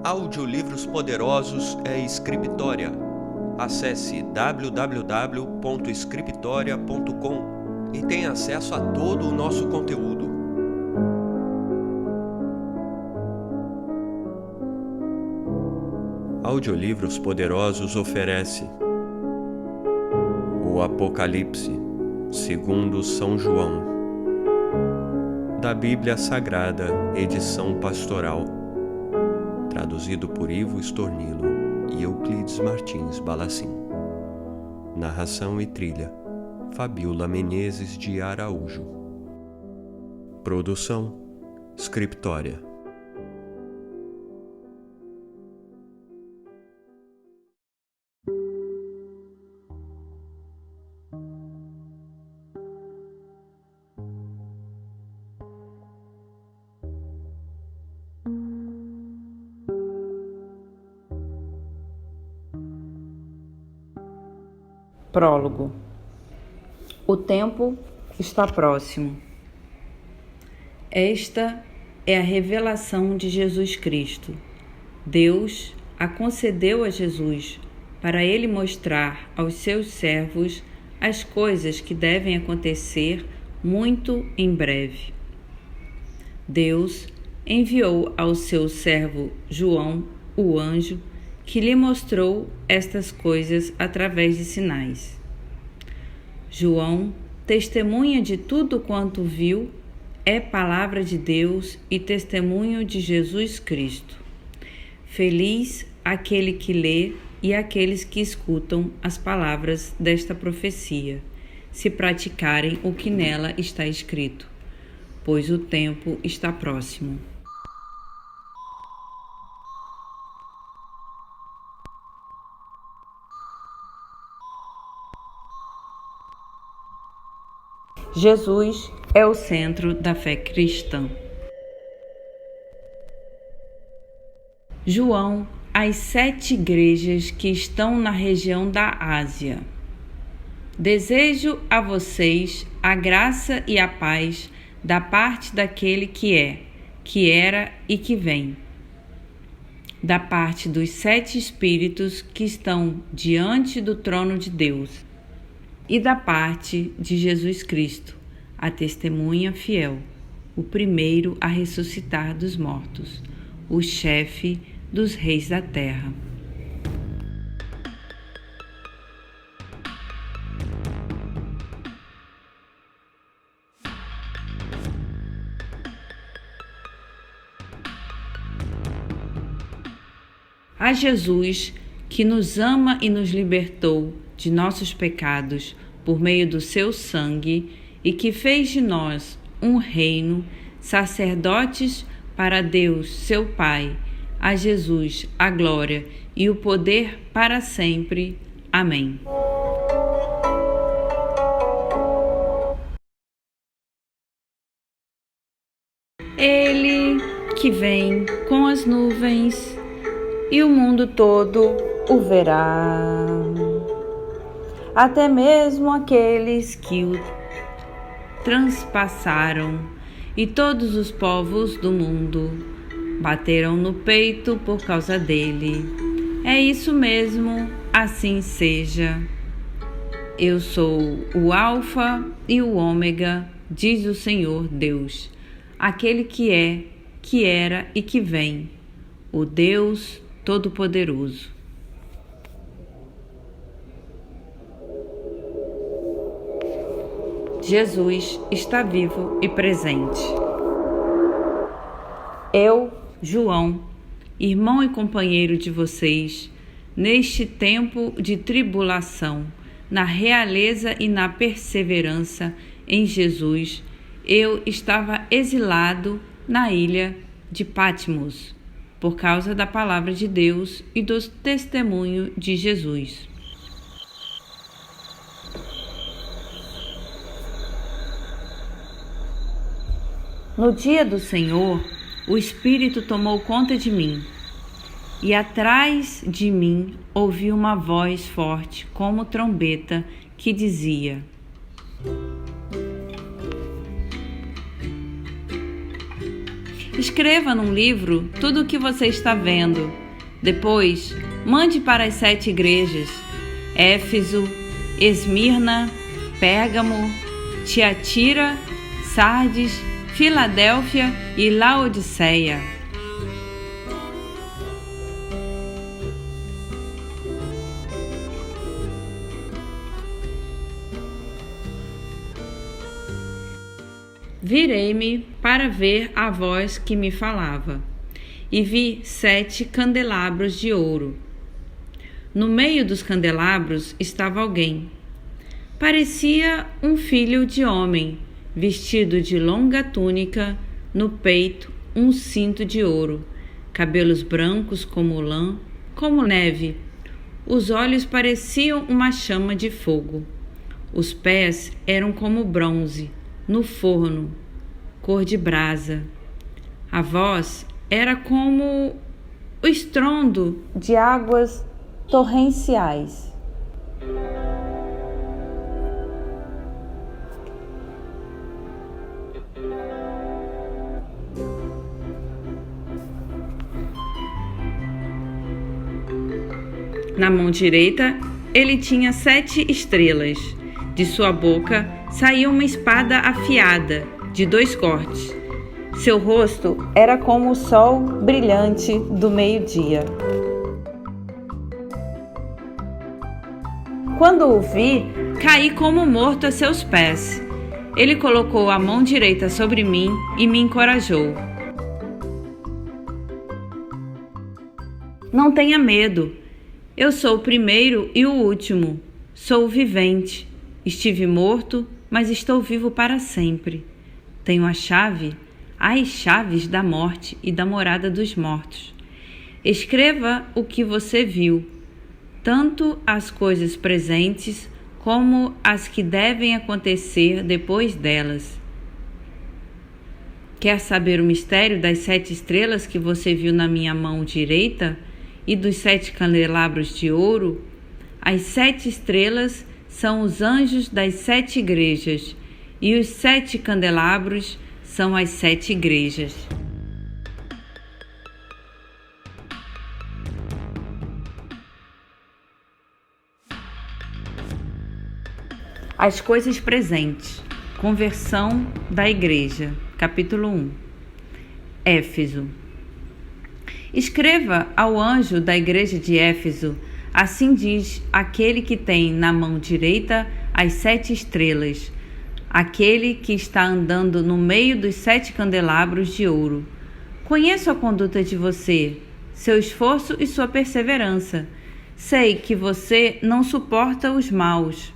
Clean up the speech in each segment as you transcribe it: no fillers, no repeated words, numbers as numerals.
Audiolivros poderosos é Scriptoria. Acesse www.scriptoria.com e tenha acesso a todo o nosso conteúdo. Audiolivros Poderosos oferece o Apocalipse, segundo São João, da Bíblia Sagrada, edição pastoral, traduzido por Ivo Stornilo e Euclides Martins Balacim. Narração e trilha, Fabiola Menezes de Araújo. Produção, Scriptoria. Prólogo. O tempo está próximo. Esta é a revelação de Jesus Cristo. Deus a concedeu a Jesus para ele mostrar aos seus servos as coisas que devem acontecer muito em breve. Deus enviou ao seu servo João, o anjo, que lhe mostrou estas coisas através de sinais. João testemunha de tudo quanto viu, é palavra de Deus e testemunho de Jesus Cristo. Feliz aquele que lê e aqueles que escutam as palavras desta profecia, se praticarem o que nela está escrito, pois o tempo está próximo. Jesus é o centro da fé cristã. João, às 7 igrejas que estão na região da Ásia. Desejo a vocês a graça e a paz da parte daquele que é, que era e que vem, da parte dos 7 Espíritos que estão diante do trono de Deus, e da parte de Jesus Cristo, a testemunha fiel, o primeiro a ressuscitar dos mortos, o chefe dos reis da terra. A Jesus, que nos ama e nos libertou de nossos pecados por meio do seu sangue e que fez de nós um reino, sacerdotes para Deus, seu Pai, a Jesus a glória e o poder para sempre. Amém. Ele que vem com as nuvens e o mundo todo o verá. Até mesmo aqueles que o transpassaram, e todos os povos do mundo bateram no peito por causa dele. É isso mesmo, assim seja. Eu sou o Alfa e o Ômega, diz o Senhor Deus, aquele que é, que era e que vem, o Deus Todo-Poderoso. Jesus está vivo e presente. Eu, João, irmão e companheiro de vocês, neste tempo de tribulação, na realeza e na perseverança em Jesus, eu estava exilado na ilha de Patmos, por causa da palavra de Deus e do testemunho de Jesus. No dia do Senhor, o Espírito tomou conta de mim, e atrás de mim ouvi uma voz forte, como trombeta, que dizia: Escreva num livro tudo o que você está vendo. Depois, mande para as 7 igrejas: Éfeso, Esmirna, Pérgamo, Tiatira, Sardes, Filadélfia e Laodiceia. Virei-me para ver a voz que me falava, e vi 7 candelabros de ouro. No meio dos candelabros estava alguém. Parecia um filho de homem, vestido de longa túnica, no peito um cinto de ouro, cabelos brancos como lã, como neve. Os olhos pareciam uma chama de fogo. Os pés eram como bronze, no forno, cor de brasa. A voz era como o estrondo de águas torrenciais. Na mão direita, ele tinha 7 estrelas. De sua boca saía uma espada afiada, de 2 cortes. Seu rosto era como o sol brilhante do meio-dia. Quando o vi, caí como morto a seus pés. Ele colocou a mão direita sobre mim e me encorajou. Não tenha medo. Eu sou o primeiro e o último. Sou o vivente. Estive morto, mas estou vivo para sempre. Tenho a chave, as chaves da morte e da morada dos mortos. Escreva o que você viu, tanto as coisas presentes como as que devem acontecer depois delas. Quer saber o mistério das 7 estrelas que você viu na minha mão direita e dos 7 candelabros de ouro? As 7 estrelas são os anjos das 7 igrejas, e os 7 candelabros são as 7 igrejas. As coisas presentes. Conversão da igreja. Capítulo 1. Éfeso. Escreva ao anjo da igreja de Éfeso: assim diz aquele que tem na mão direita as 7 estrelas, aquele que está andando no meio dos 7 candelabros de ouro. Conheço a conduta de você, seu esforço e sua perseverança. Sei que você não suporta os maus.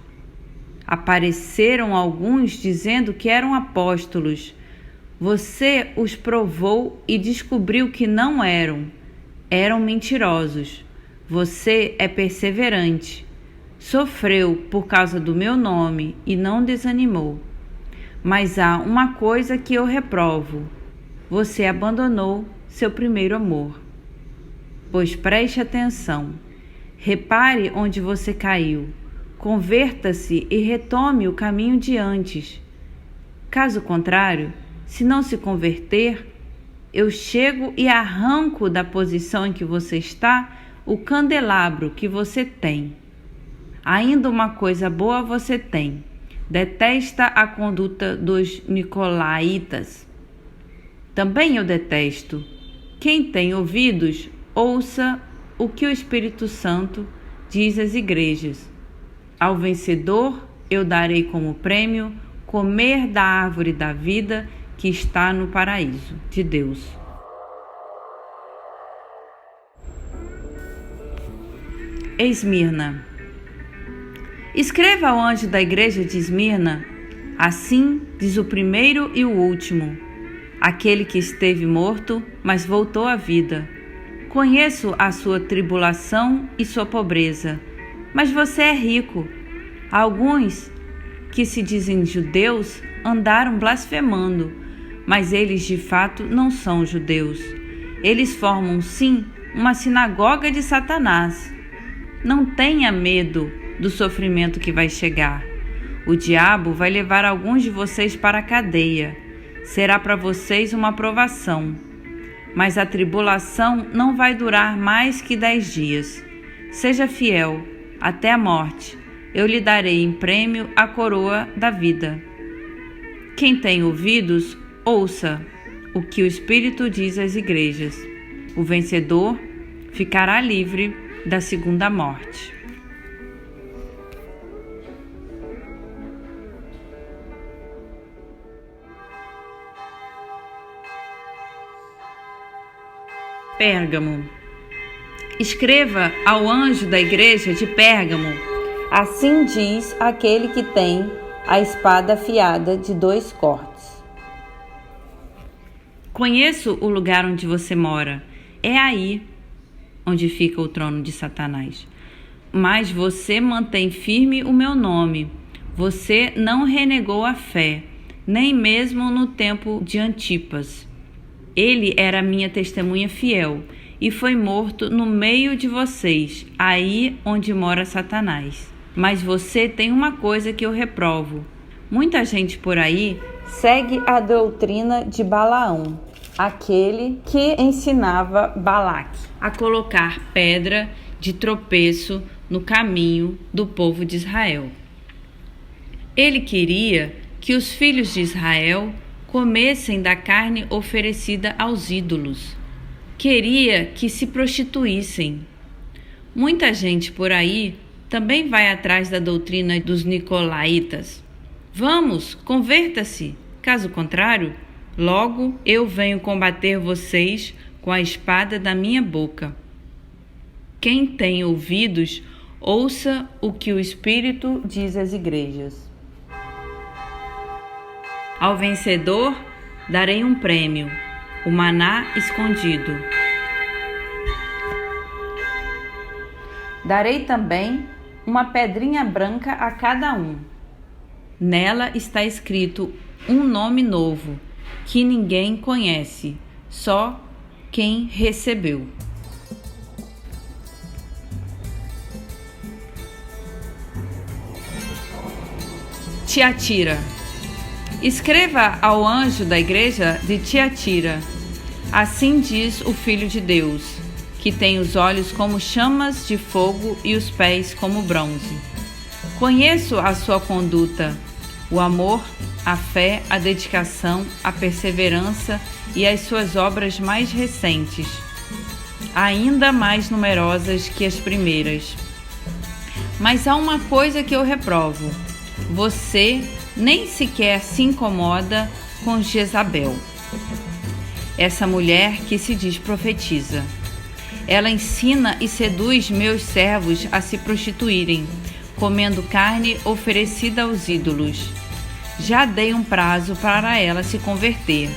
Apareceram alguns dizendo que eram apóstolos. Você os provou e descobriu que não eram. Eram mentirosos. Você é perseverante. Sofreu por causa do meu nome e não desanimou. Mas há uma coisa que eu reprovo: você abandonou seu primeiro amor. Pois preste atenção, repare onde você caiu, converta-se e retome o caminho de antes. Caso contrário, se não se converter, eu chego e arranco da posição em que você está o candelabro que você tem. Ainda uma coisa boa você tem: detesta a conduta dos nicolaítas. Também eu detesto. Quem tem ouvidos, ouça o que o Espírito Santo diz às igrejas. Ao vencedor eu darei como prêmio comer da árvore da vida que está no paraíso de Deus. Esmirna. Escreva ao anjo da igreja de Esmirna: assim diz o primeiro e o último, aquele que esteve morto, mas voltou à vida. Conheço a sua tribulação e sua pobreza, mas você é rico. Alguns que se dizem judeus andaram blasfemando, mas eles de fato não são judeus. Eles formam, sim, uma sinagoga de Satanás. Não tenha medo do sofrimento que vai chegar. O diabo vai levar alguns de vocês para a cadeia. Será para vocês uma provação. mas a tribulação não vai durar mais que 10 dias. Seja fiel até a morte, eu lhe darei em prêmio a coroa da vida. Quem tem ouvidos, ouça o que o Espírito diz às igrejas. O vencedor ficará livre da segunda morte. Pérgamo. Escreva ao anjo da igreja de Pérgamo: assim diz aquele que tem a espada afiada de 2 cortes. Conheço o lugar onde você mora. É aí onde fica o trono de Satanás. Mas você mantém firme o meu nome. Você não renegou a fé, nem mesmo no tempo de Antipas. Ele era minha testemunha fiel e foi morto no meio de vocês, aí onde mora Satanás. Mas você tem uma coisa que eu reprovo. Muita gente por aí segue a doutrina de Balaão, aquele que ensinava Balaque a colocar pedra de tropeço no caminho do povo de Israel. Ele queria que os filhos de Israel comessem da carne oferecida aos ídolos. Queria que se prostituíssem. Muita gente por aí também vai atrás da doutrina dos nicolaítas. Vamos, converta-se. Caso contrário, logo eu venho combater vocês com a espada da minha boca. Quem tem ouvidos, ouça o que o Espírito diz às igrejas. Ao vencedor darei um prêmio, o maná escondido. Darei também uma pedrinha branca a cada um. Nela está escrito um nome novo, que ninguém conhece, só quem recebeu. Tiatira. Escreva ao anjo da igreja de Tiatira: assim diz o Filho de Deus, que tem os olhos como chamas de fogo e os pés como bronze. Conheço a sua conduta, o amor, a fé, a dedicação, a perseverança e as suas obras mais recentes, ainda mais numerosas que as primeiras. Mas há uma coisa que eu reprovo: você nem sequer se incomoda com Jezabel, essa mulher que se diz profetiza. Ela ensina e seduz meus servos a se prostituírem, comendo carne oferecida aos ídolos. Já dei um prazo para ela se converter,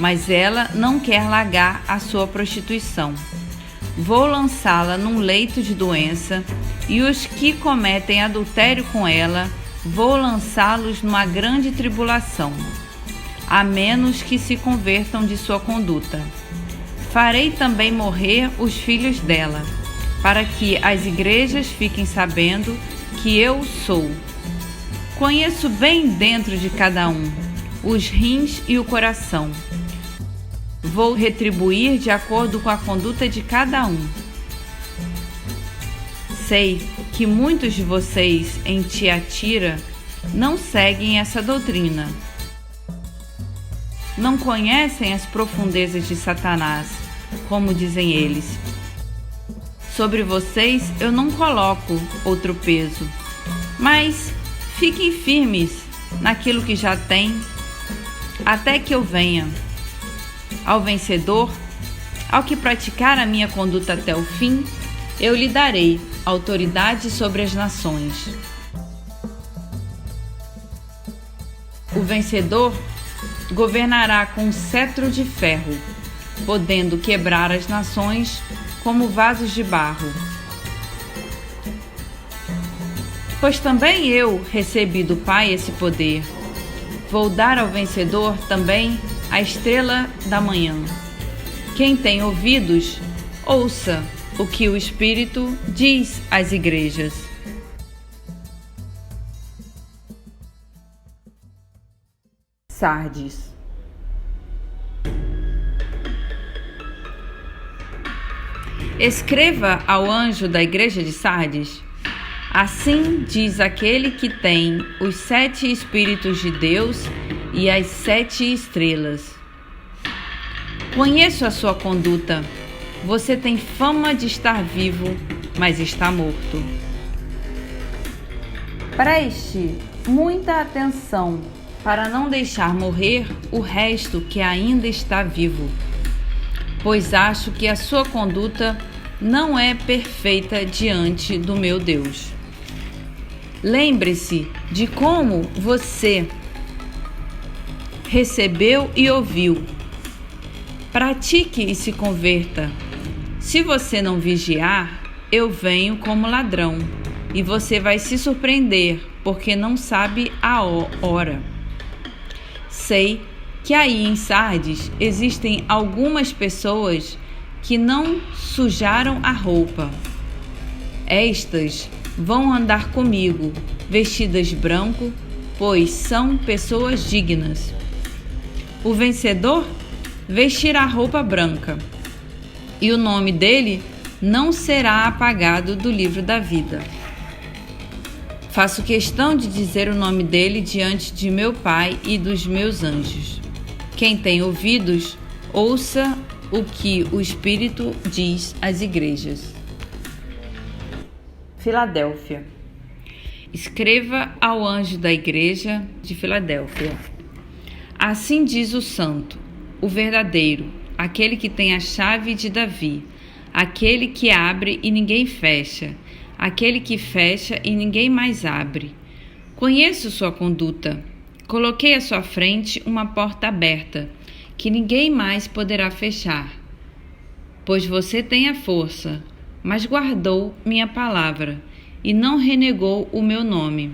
mas ela não quer largar a sua prostituição. Vou lançá-la num leito de doença, e os que cometem adultério com ela vou lançá-los numa grande tribulação, a menos que se convertam de sua conduta. Farei também morrer os filhos dela, para que as igrejas fiquem sabendo que eu sou. Conheço bem dentro de cada um, os rins e o coração. Vou retribuir de acordo com a conduta de cada um. Sei que muitos de vocês em Tiatira não seguem essa doutrina. Não conhecem as profundezas de Satanás, como dizem eles. Sobre vocês eu não coloco outro peso, mas fiquem firmes naquilo que já têm, até que eu venha. Ao vencedor, ao que praticar a minha conduta até o fim, eu lhe darei autoridade sobre as nações. O vencedor governará com um cetro de ferro, podendo quebrar as nações como vasos de barro. Pois também eu recebi do Pai esse poder. Vou dar ao vencedor também a estrela da manhã. Quem tem ouvidos, ouça o que o Espírito diz às igrejas. Sardes. Escreva ao anjo da igreja de Sardes: assim diz aquele que tem os 7 Espíritos de Deus e as 7 estrelas. Conheço a sua conduta. Você tem fama de estar vivo, mas está morto. Preste muita atenção para não deixar morrer o resto que ainda está vivo, pois acho que a sua conduta não é perfeita diante do meu Deus. Lembre-se de como você recebeu e ouviu. Pratique e se converta. Se você não vigiar, eu venho como ladrão, e você vai se surpreender, porque não sabe a hora. Sei que aí em Sardes existem algumas pessoas que não sujaram a roupa. Estas vão andar comigo, vestidas branco, pois são pessoas dignas. O vencedor vestirá roupa branca, e o nome dele não será apagado do livro da vida. Faço questão de dizer o nome dele diante de meu Pai e dos meus anjos. Quem tem ouvidos, ouça o que o Espírito diz às igrejas. Filadélfia. Escreva ao anjo da igreja de Filadélfia: assim diz o santo, o verdadeiro, aquele que tem a chave de Davi, aquele que abre e ninguém fecha, aquele que fecha e ninguém mais abre. Conheço sua conduta. Coloquei à sua frente uma porta aberta, que ninguém mais poderá fechar. Pois você tem a força, mas guardou minha palavra e não renegou o meu nome.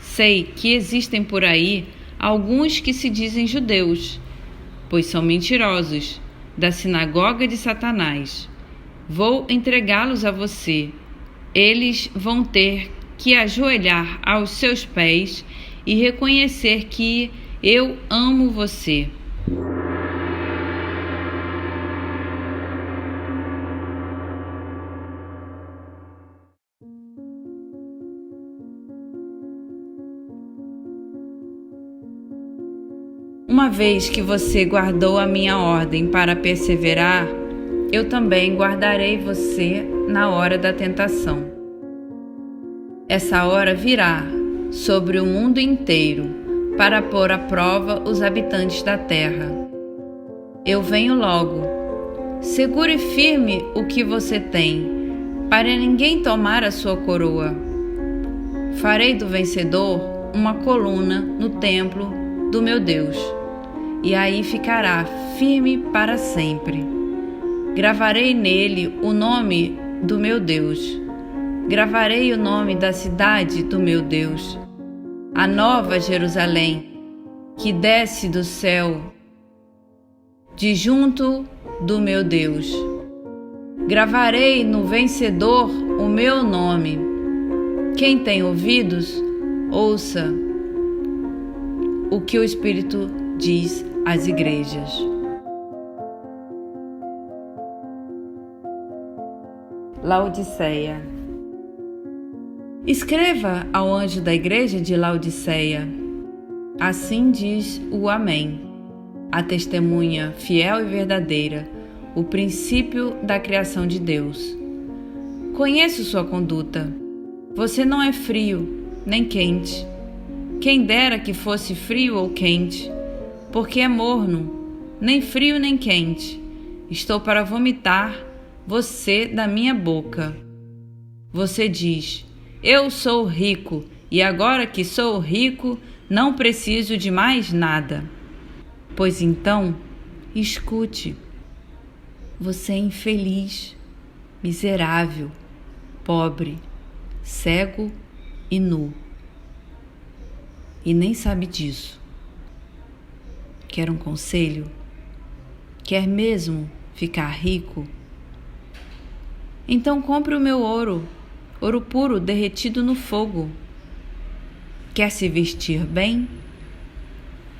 Sei que existem por aí alguns que se dizem judeus, pois são mentirosos, da sinagoga de Satanás. Vou entregá-los a você. Eles vão ter que ajoelhar aos seus pés e reconhecer que eu amo você. Uma vez que você guardou a minha ordem para perseverar, eu também guardarei você na hora da tentação. Essa hora virá sobre o mundo inteiro para pôr à prova os habitantes da terra. Eu venho logo. Segure firme o que você tem, para ninguém tomar a sua coroa. Farei do vencedor uma coluna no templo do meu Deus, e aí ficará firme para sempre. Gravarei nele o nome do meu Deus. Gravarei o nome da cidade do meu Deus, a nova Jerusalém, que desce do céu, de junto do meu Deus. Gravarei no vencedor o meu nome. Quem tem ouvidos, ouça o que o Espírito diz às igrejas. Laodiceia. Escreva ao anjo da igreja de Laodiceia: assim diz o Amém, a testemunha fiel e verdadeira, o princípio da criação de Deus. Conheço sua conduta. Você não é frio, nem quente. Quem dera que fosse frio ou quente, porque é morno, nem frio nem quente. Estou para vomitar você da minha boca. Você diz: eu sou rico, e agora que sou rico, não preciso de mais nada. Pois então, escute. Você é infeliz, miserável, pobre, cego e nu. E nem sabe disso. Quer um conselho? Quer mesmo ficar rico? Então compre o meu ouro, ouro puro derretido no fogo. Quer se vestir bem?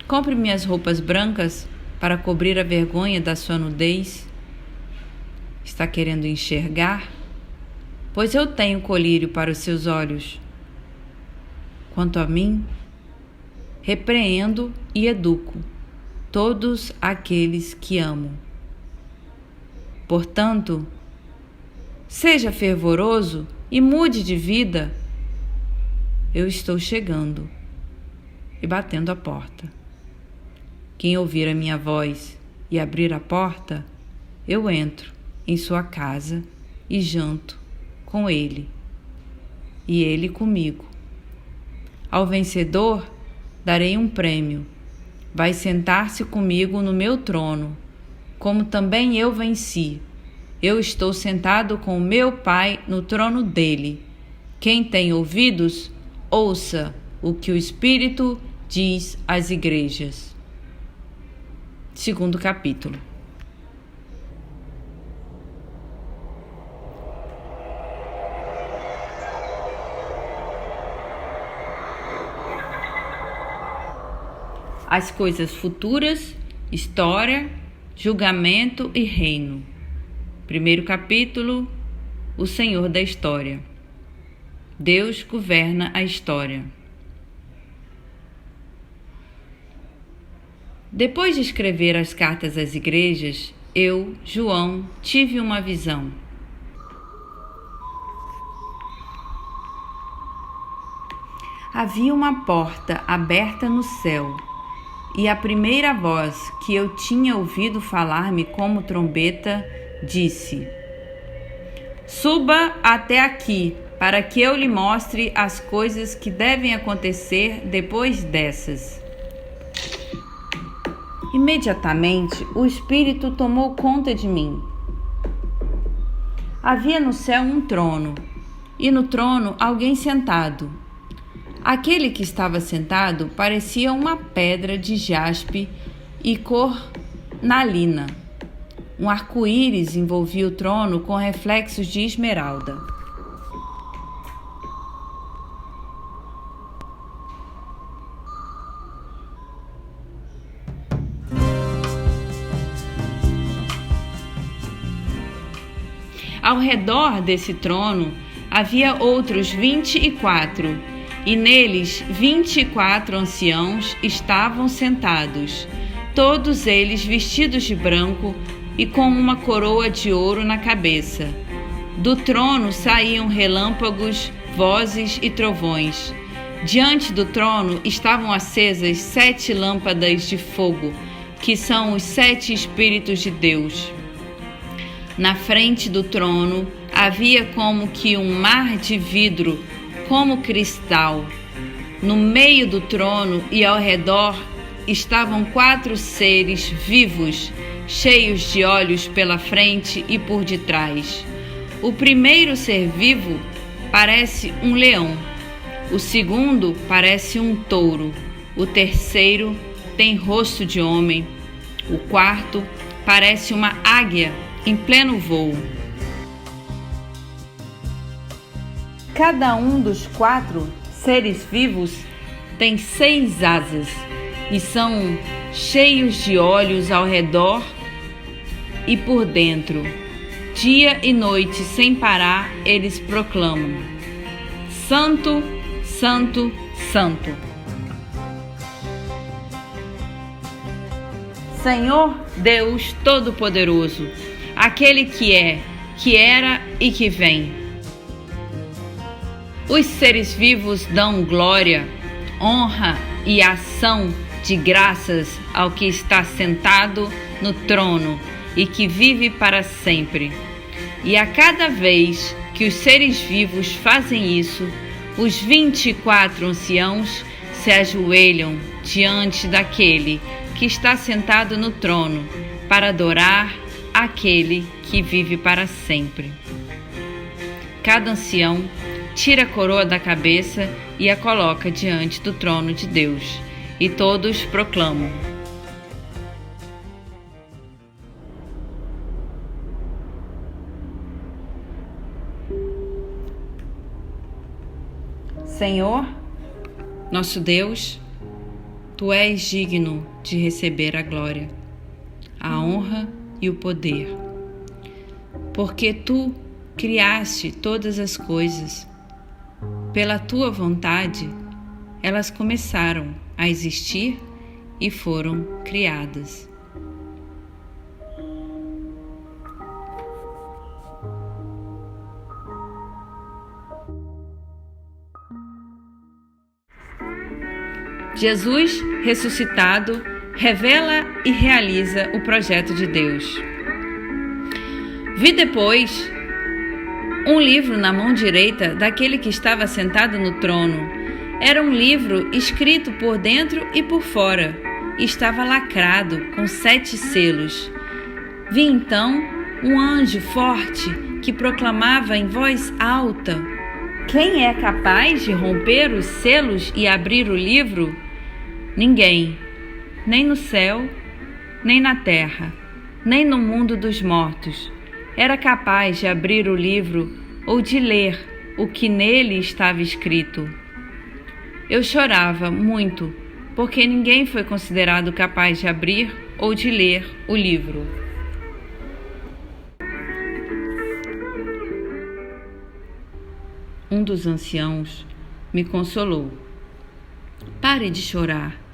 Compre minhas roupas brancas para cobrir a vergonha da sua nudez. Está querendo enxergar? Pois eu tenho colírio para os seus olhos. Quanto a mim, repreendo e educo todos aqueles que amo. Portanto, seja fervoroso e mude de vida. Eu estou chegando e batendo a porta. Quem ouvir a minha voz e abrir a porta, eu entro em sua casa e janto com ele, e ele comigo. Ao vencedor darei um prêmio. Vai sentar-se comigo no meu trono, como também eu venci. Eu estou sentado com o meu Pai no trono dele. Quem tem ouvidos, ouça o que o Espírito diz às igrejas. 2º capítulo. As coisas futuras, história, julgamento e reino. 1º capítulo, o Senhor da história. Deus governa a história. Depois de escrever as cartas às igrejas, eu, João, tive uma visão. Havia uma porta aberta no céu, e a primeira voz que eu tinha ouvido falar-me como trombeta disse: Suba até aqui, para que eu lhe mostre as coisas que devem acontecer depois dessas. Imediatamente, o Espírito tomou conta de mim. Havia no céu um trono, e no trono alguém sentado. Aquele que estava sentado parecia uma pedra de jaspe e cornalina. Um arco-íris envolvia o trono com reflexos de esmeralda. Ao redor desse trono havia outros 24, e neles 24 anciãos estavam sentados, todos eles vestidos de branco e com uma coroa de ouro na cabeça. Do trono saíam relâmpagos, vozes e trovões. Diante do trono estavam acesas 7 lâmpadas de fogo, que são os 7 Espíritos de Deus. Na frente do trono havia como que um mar de vidro, como cristal. No meio do trono e ao redor estavam 4 seres vivos, cheios de olhos pela frente e por detrás. O primeiro ser vivo parece um leão, o segundo parece um touro, o terceiro tem rosto de homem, o quarto parece uma águia em pleno voo. Cada um dos 4 seres vivos tem 6 asas e são cheios de olhos ao redor e por dentro. Dia e noite, sem parar, eles proclamam: Santo, Santo, Santo. Senhor Deus Todo-Poderoso, aquele que é, que era e que vem. Os seres vivos dão glória, honra e ação de graças ao que está sentado no trono e que vive para sempre. E a cada vez que os seres vivos fazem isso, os 24 anciãos se ajoelham diante daquele que está sentado no trono para adorar aquele que vive para sempre. Cada ancião tira a coroa da cabeça e a coloca diante do trono de Deus, e todos proclamam: Senhor, nosso Deus, Tu és digno de receber a glória, a honra e o poder. porque tu criaste todas as coisas. Pela tua vontade, elas começaram a existir e foram criadas. Jesus ressuscitado revela e realiza o projeto de Deus. Vi depois um livro na mão direita daquele que estava sentado no trono. Era um livro escrito por dentro e por fora, e estava lacrado com 7 selos. Vi então um anjo forte que proclamava em voz alta: quem é capaz de romper os selos e abrir o livro? Ninguém, nem no céu, nem na terra, nem no mundo dos mortos, era capaz de abrir o livro ou de ler o que nele estava escrito. Eu chorava muito, porque ninguém foi considerado capaz de abrir ou de ler o livro. Um dos anciãos me consolou. Pare de chorar.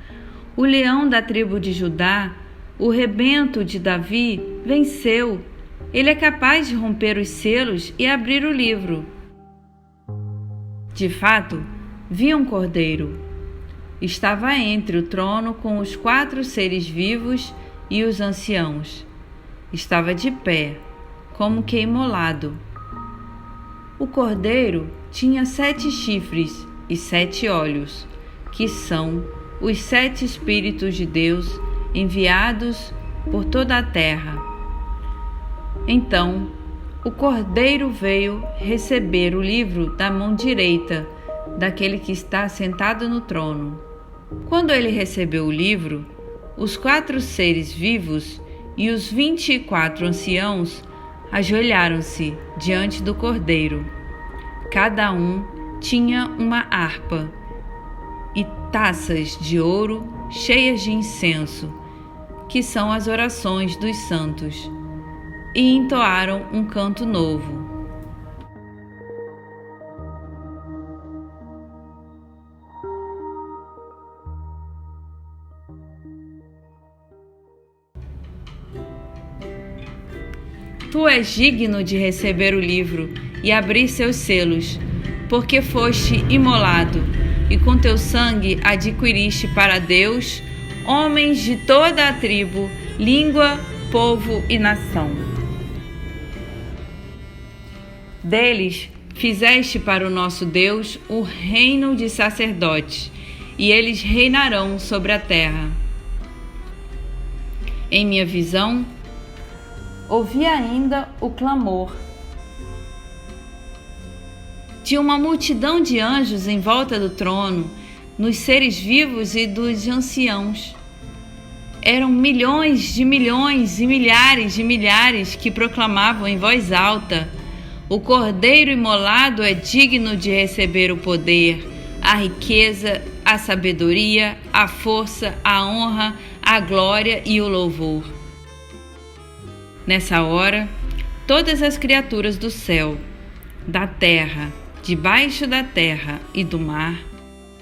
O leão da tribo de Judá, o rebento de Davi, venceu. Ele é capaz de romper os selos e abrir o livro. De fato, vi um cordeiro. Estava entre o trono com os 4 seres vivos e os anciãos. Estava de pé, como que imolado. O cordeiro tinha 7 chifres e 7 olhos, que são os 7 Espíritos de Deus enviados por toda a terra. Então, o cordeiro veio receber o livro da mão direita daquele que está sentado no trono. Quando ele recebeu o livro, os 4 seres vivos e os 24 anciãos ajoelharam-se diante do cordeiro. Cada um tinha uma harpa e taças de ouro cheias de incenso, que são as orações dos santos, e entoaram um canto novo. Tu és digno de receber o livro e abrir seus selos, porque foste imolado, e com teu sangue adquiriste para Deus homens de toda a tribo, língua, povo e nação. Deles fizeste para o nosso Deus o reino de sacerdotes, e eles reinarão sobre a terra. Em minha visão, ouvi ainda o clamor de uma multidão de anjos em volta do trono, nos seres vivos e dos anciãos. Eram milhões de milhões e milhares de milhares que proclamavam em voz alta: o Cordeiro imolado é digno de receber o poder, a riqueza, a sabedoria, a força, a honra, a glória e o louvor. Nessa hora, todas as criaturas do céu, da terra, debaixo da terra e do mar,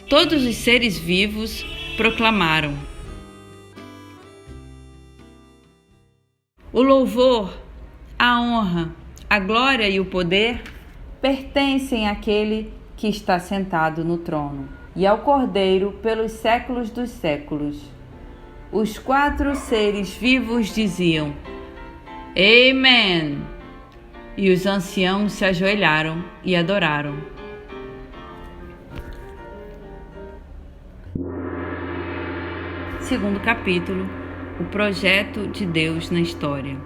todos os seres vivos proclamaram: o louvor, a honra, a glória e o poder pertencem àquele que está sentado no trono e ao Cordeiro pelos séculos dos séculos. Os 4 seres vivos diziam: Amém! E os anciãos se ajoelharam e adoraram. Segundo capítulo, o projeto de Deus na história,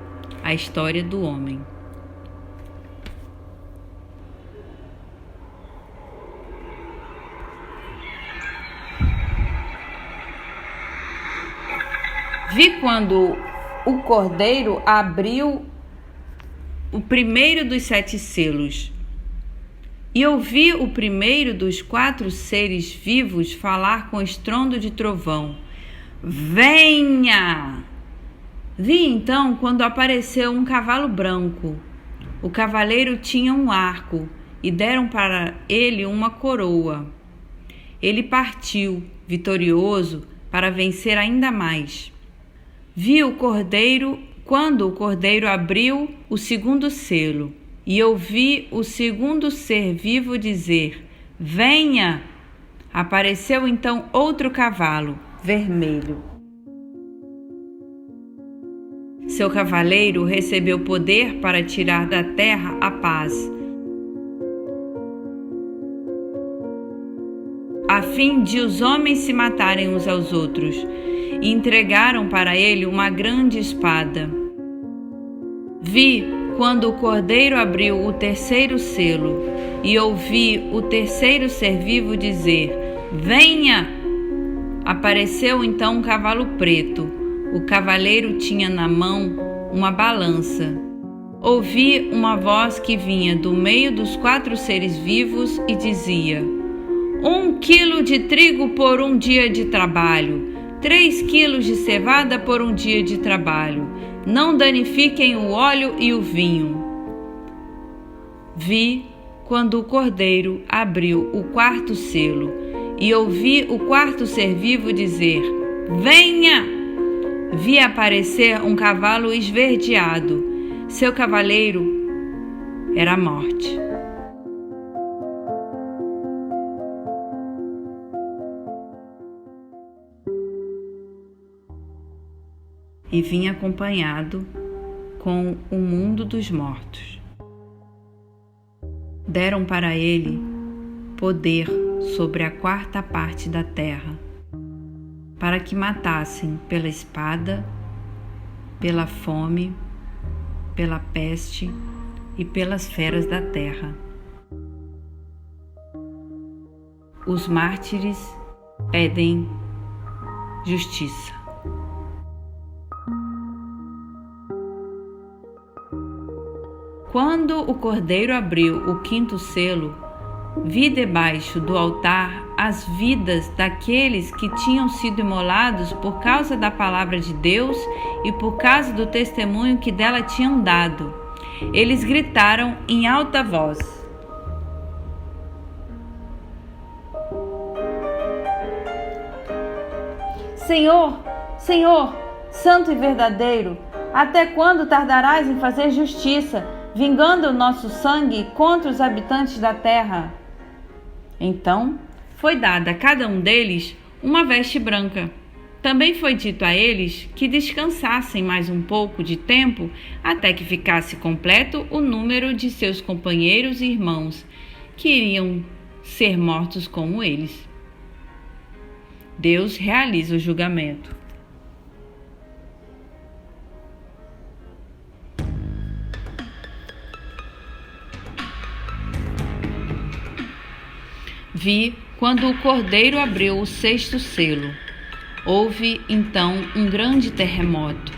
a história do homem. Vi quando o cordeiro abriu o primeiro dos 7 selos, e ouvi o primeiro dos 4 seres vivos falar com estrondo de trovão: venha! Vi então quando apareceu um cavalo branco. O cavaleiro tinha um arco e deram para ele uma coroa. Ele partiu, vitorioso, para vencer ainda mais. Quando o cordeiro abriu o segundo selo, e ouvi o segundo ser vivo dizer: venha! Apareceu então outro cavalo, vermelho. Seu cavaleiro recebeu poder para tirar da terra a paz, a fim de os homens se matarem uns aos outros, e entregaram para ele uma grande espada. Vi quando o cordeiro abriu o terceiro selo, e ouvi o terceiro ser vivo dizer: venha! Apareceu então um cavalo preto. O cavaleiro tinha na mão uma balança. Ouvi uma voz que vinha do meio dos 4 seres vivos e dizia: 1 quilo de trigo por um dia de trabalho, 3 quilos de cevada por um dia de trabalho. Não danifiquem o óleo e o vinho. Vi quando o cordeiro abriu o 4º selo, e ouvi o 4º ser vivo dizer: venha! Vi aparecer um cavalo esverdeado. Seu cavaleiro era a morte. E vinha acompanhado com o mundo dos mortos. Deram para ele poder sobre a 4ª parte da terra, para que matassem pela espada, pela fome, pela peste e pelas feras da terra. Os mártires pedem justiça. Quando o cordeiro abriu o 5º selo, vi debaixo do altar as vidas daqueles que tinham sido imolados por causa da palavra de Deus e por causa do testemunho que dela tinham dado. Eles gritaram em alta voz: Senhor, Senhor, santo e verdadeiro, até quando tardarás em fazer justiça, vingando o nosso sangue contra os habitantes da terra? Então foi dada a cada um deles uma veste branca. Também foi dito a eles que descansassem mais um pouco de tempo até que ficasse completo o número de seus companheiros e irmãos, que iriam ser mortos como eles. Deus realiza o julgamento. Vi quando o cordeiro abriu o 6º selo. Houve então um grande terremoto.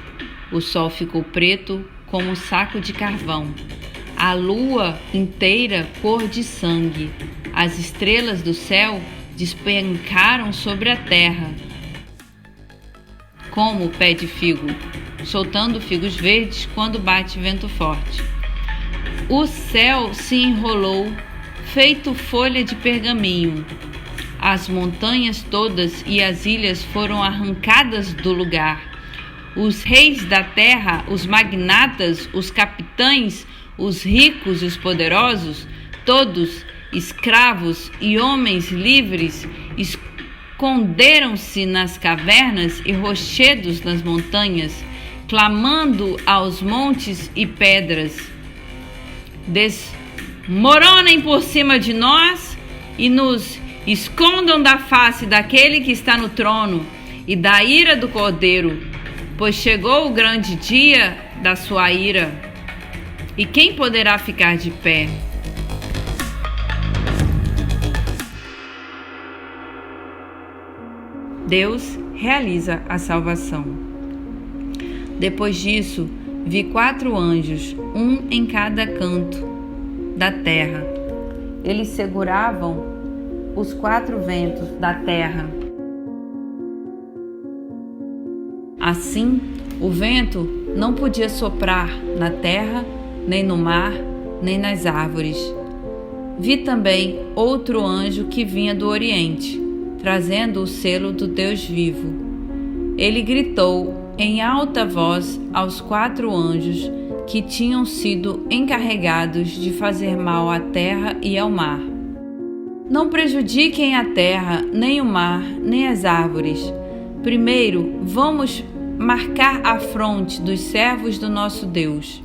O sol ficou preto como um saco de carvão, a lua inteira cor de sangue. As estrelas do céu despencaram sobre a terra como o pé de figo, soltando figos verdes quando bate vento forte. O céu se enrolou feito folha de pergaminho. As montanhas todas e as ilhas foram arrancadas do lugar. Os reis da terra, os magnatas, os capitães, os ricos e os poderosos, todos, escravos e homens livres, esconderam-se nas cavernas e rochedos nas montanhas, clamando aos montes e pedras: desmoronem por cima de nós e nos escondam da face daquele que está no trono e da ira do Cordeiro, pois chegou o grande dia da sua ira. E quem poderá ficar de pé? Deus realiza a salvação. Depois disso, vi 4 anjos, um em cada canto da terra. Eles seguravam os 4 ventos da terra. Assim, o vento não podia soprar na terra, nem no mar, nem nas árvores. Vi também outro anjo que vinha do Oriente, trazendo o selo do Deus vivo. Ele gritou em alta voz aos 4 anjos que tinham sido encarregados de fazer mal à terra e ao mar: não prejudiquem a terra, nem o mar, nem as árvores. Primeiro, vamos marcar a fronte dos servos do nosso Deus.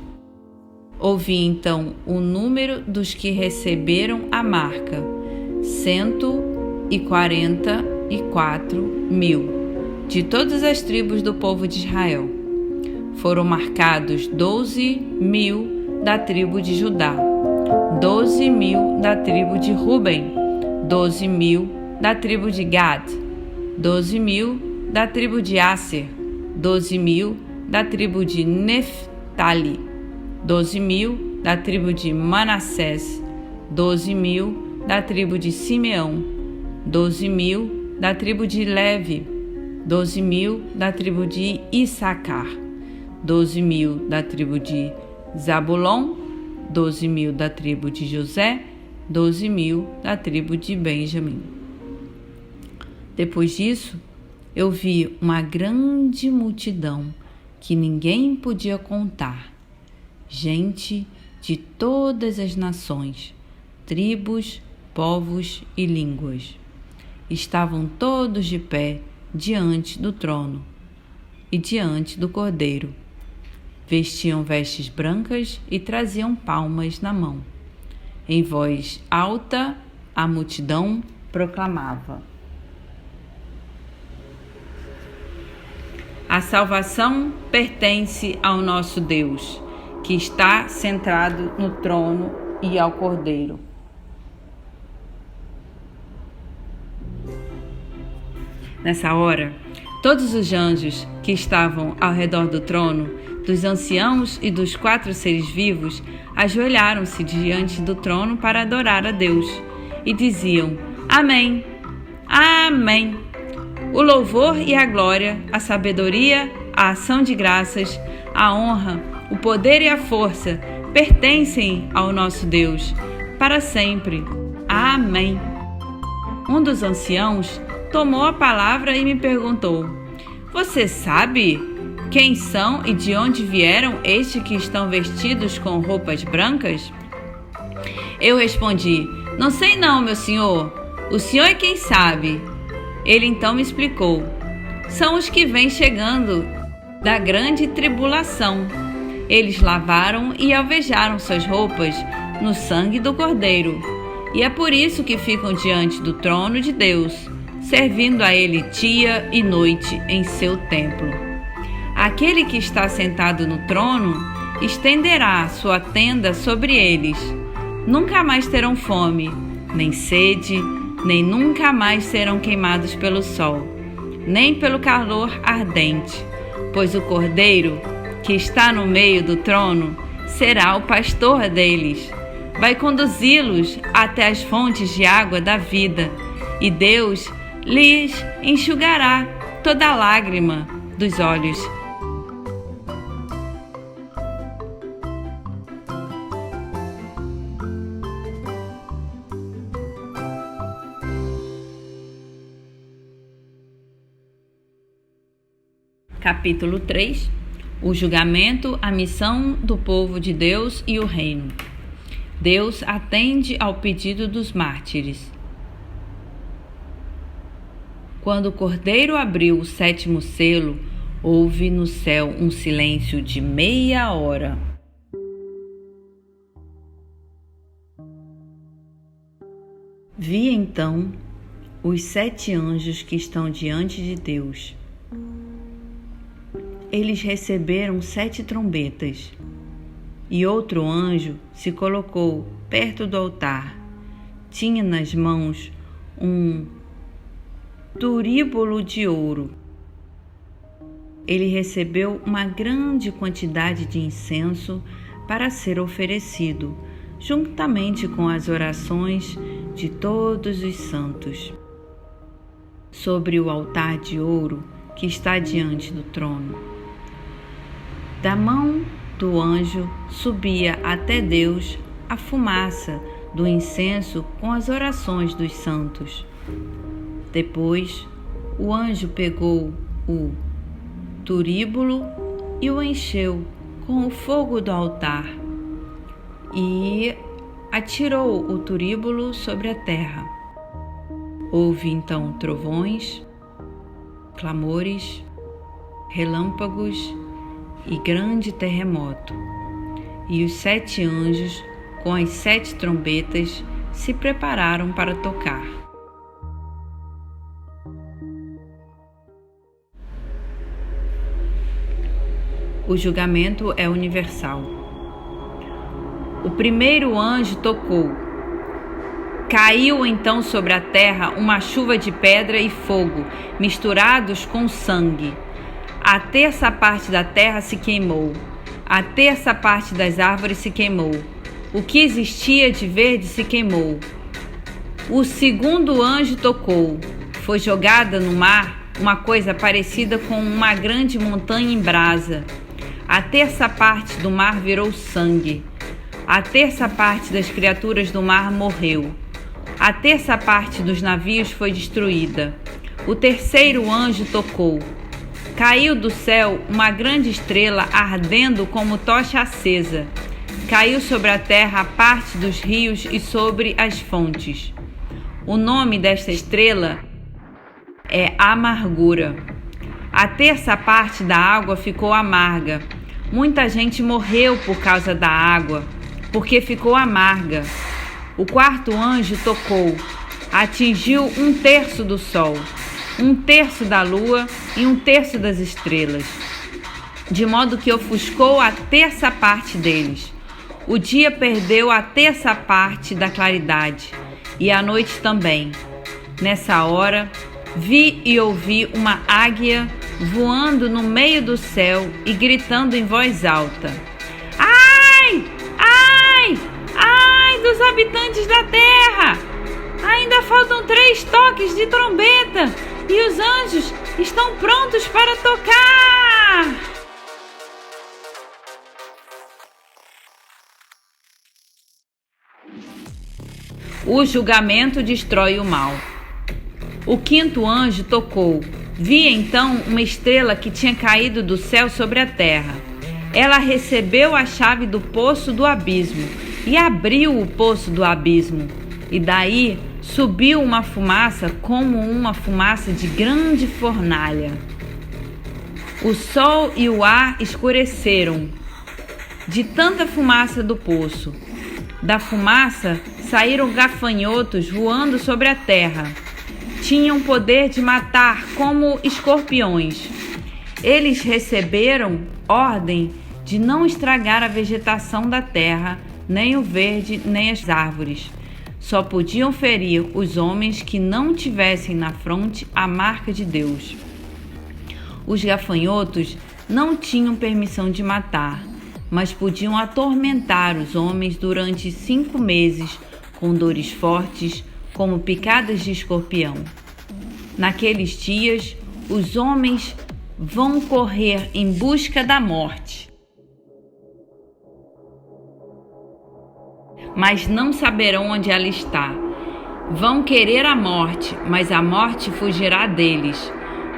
Ouvi então o número dos que receberam a marca: 144.000, de todas as tribos do povo de Israel. Foram marcados 12.000 da tribo de Judá, 12.000 da tribo de Ruben, 12.000 da tribo de Gad, 12.000 da tribo de Asser, 12.000 da tribo de Neftali, 12.000 da tribo de Manassés, 12.000 da tribo de Simeão, 12.000 da tribo de Levi, 12.000 da tribo de Issacar, 12.000 da tribo de Zabulon, 12.000 da tribo de José, 12.000 da tribo de Benjamim. Depois disso, eu vi uma grande multidão que ninguém podia contar, gente de todas as nações, tribos, povos e línguas. Estavam todos de pé diante do trono e diante do Cordeiro. Vestiam vestes brancas e traziam palmas na mão. Em voz alta, a multidão proclamava: a salvação pertence ao nosso Deus, que está sentado no trono, e ao Cordeiro. Nessa hora, todos os anjos que estavam ao redor do trono, dos anciãos e dos 4 seres vivos, ajoelharam-se diante do trono para adorar a Deus e diziam: Amém, Amém. O louvor e a glória, a sabedoria, a ação de graças, a honra, o poder e a força pertencem ao nosso Deus, para sempre. Amém. Um dos anciãos tomou a palavra e me perguntou: Você sabe quem são e de onde vieram estes que estão vestidos com roupas brancas? Eu respondi: Não sei não, meu senhor. O senhor é quem sabe. Ele então me explicou: São os que vêm chegando da grande tribulação. Eles lavaram e alvejaram suas roupas no sangue do Cordeiro. E é por isso que ficam diante do trono de Deus, servindo a Ele dia e noite em seu templo. Aquele que está sentado no trono estenderá sua tenda sobre eles. Nunca mais terão fome, nem sede, nem nunca mais serão queimados pelo sol, nem pelo calor ardente, pois o Cordeiro, que está no meio do trono, será o pastor deles. Vai conduzi-los até as fontes de água da vida, e Deus lhes enxugará toda lágrima dos olhos. Capítulo 3. O julgamento, a missão do povo de Deus e o reino. Deus atende ao pedido dos mártires. Quando o Cordeiro abriu o 7º selo, houve no céu um silêncio de meia hora. Vi então os 7 anjos que estão diante de Deus. Eles receberam 7 trombetas, e outro anjo se colocou perto do altar. Tinha nas mãos um turíbulo de ouro. Ele recebeu uma grande quantidade de incenso para ser oferecido, juntamente com as orações de todos os santos. Sobre o altar de ouro que está diante do trono, da mão do anjo subia até Deus a fumaça do incenso com as orações dos santos. Depois, o anjo pegou o turíbulo e o encheu com o fogo do altar e atirou o turíbulo sobre a terra. Houve então trovões, clamores, relâmpagos e grande terremoto. E os 7 anjos, com as 7 trombetas, se prepararam para tocar. O julgamento é universal. O primeiro anjo tocou. Caiu então sobre a terra uma chuva de pedra e fogo, misturados com sangue. A terça parte da terra se queimou. A terça parte das árvores se queimou. O que existia de verde se queimou. O segundo anjo tocou. Foi jogada no mar uma coisa parecida com uma grande montanha em brasa. A terça parte do mar virou sangue. A terça parte das criaturas do mar morreu. A terça parte dos navios foi destruída. O terceiro anjo tocou. Caiu do céu uma grande estrela ardendo como tocha acesa. Caiu sobre a terra a parte dos rios e sobre as fontes. O nome desta estrela é Amargura. A terça parte da água ficou amarga. Muita gente morreu por causa da água, porque ficou amarga. O quarto anjo tocou. Atingiu 1/3 do sol, 1/3 da lua e 1/3 das estrelas, de modo que ofuscou a terça parte deles. O dia perdeu a terça parte da claridade, e a noite também. Nessa hora, vi e ouvi uma águia voando no meio do céu e gritando em voz alta: Ai! Ai! Ai dos habitantes da terra! Ainda faltam 3 toques de trombeta e os anjos estão prontos para tocar! O julgamento destrói o mal. O quinto anjo tocou. Vi então uma estrela que tinha caído do céu sobre a terra. Ela recebeu a chave do poço do abismo e abriu o poço do abismo. E daí subiu uma fumaça como uma fumaça de grande fornalha. O sol e o ar escureceram de tanta fumaça do poço. Da fumaça saíram gafanhotos voando sobre a terra. Tinham poder de matar como escorpiões. Eles receberam ordem de não estragar a vegetação da terra, nem o verde, nem as árvores. Só podiam ferir os homens que não tivessem na fronte a marca de Deus. Os gafanhotos não tinham permissão de matar, mas podiam atormentar os homens durante 5 meses com dores fortes, como picadas de escorpião. Naqueles dias, os homens vão correr em busca da morte, mas não saberão onde ela está. Vão querer a morte, mas a morte fugirá deles.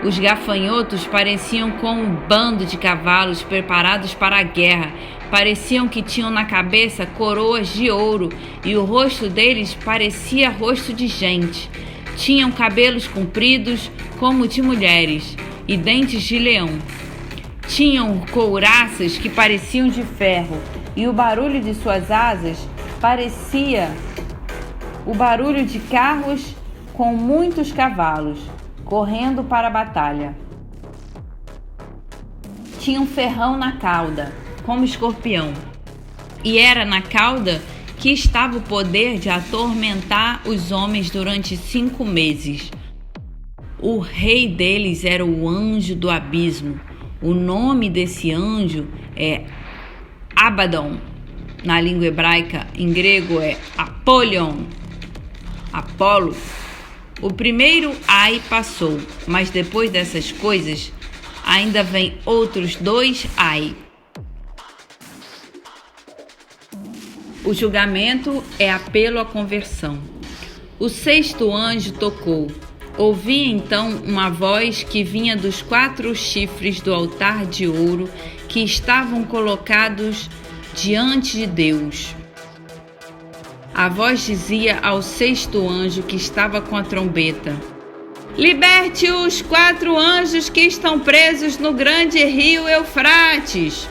Os gafanhotos pareciam com um bando de cavalos preparados para a guerra. Pareciam que tinham na cabeça coroas de ouro e o rosto deles parecia rosto de gente. Tinham cabelos compridos como de mulheres e dentes de leão. Tinham couraças que pareciam de ferro e o barulho de suas asas parecia o barulho de carros com muitos cavalos correndo para a batalha. Tinha um ferrão na cauda, como escorpião, e era na cauda que estava o poder de atormentar os homens durante 5 meses. O rei deles era o anjo do abismo. O nome desse anjo é Abaddon. Na língua hebraica, em grego é Apollyon, Apolo. O primeiro ai passou, mas depois dessas coisas, ainda vem outros 2 ai. O julgamento é apelo à conversão. O sexto anjo tocou. Ouvi então uma voz que vinha dos 4 chifres do altar de ouro que estavam colocados diante de Deus. A voz dizia ao sexto anjo que estava com a trombeta: liberte os 4 anjos que estão presos no grande rio Eufrates.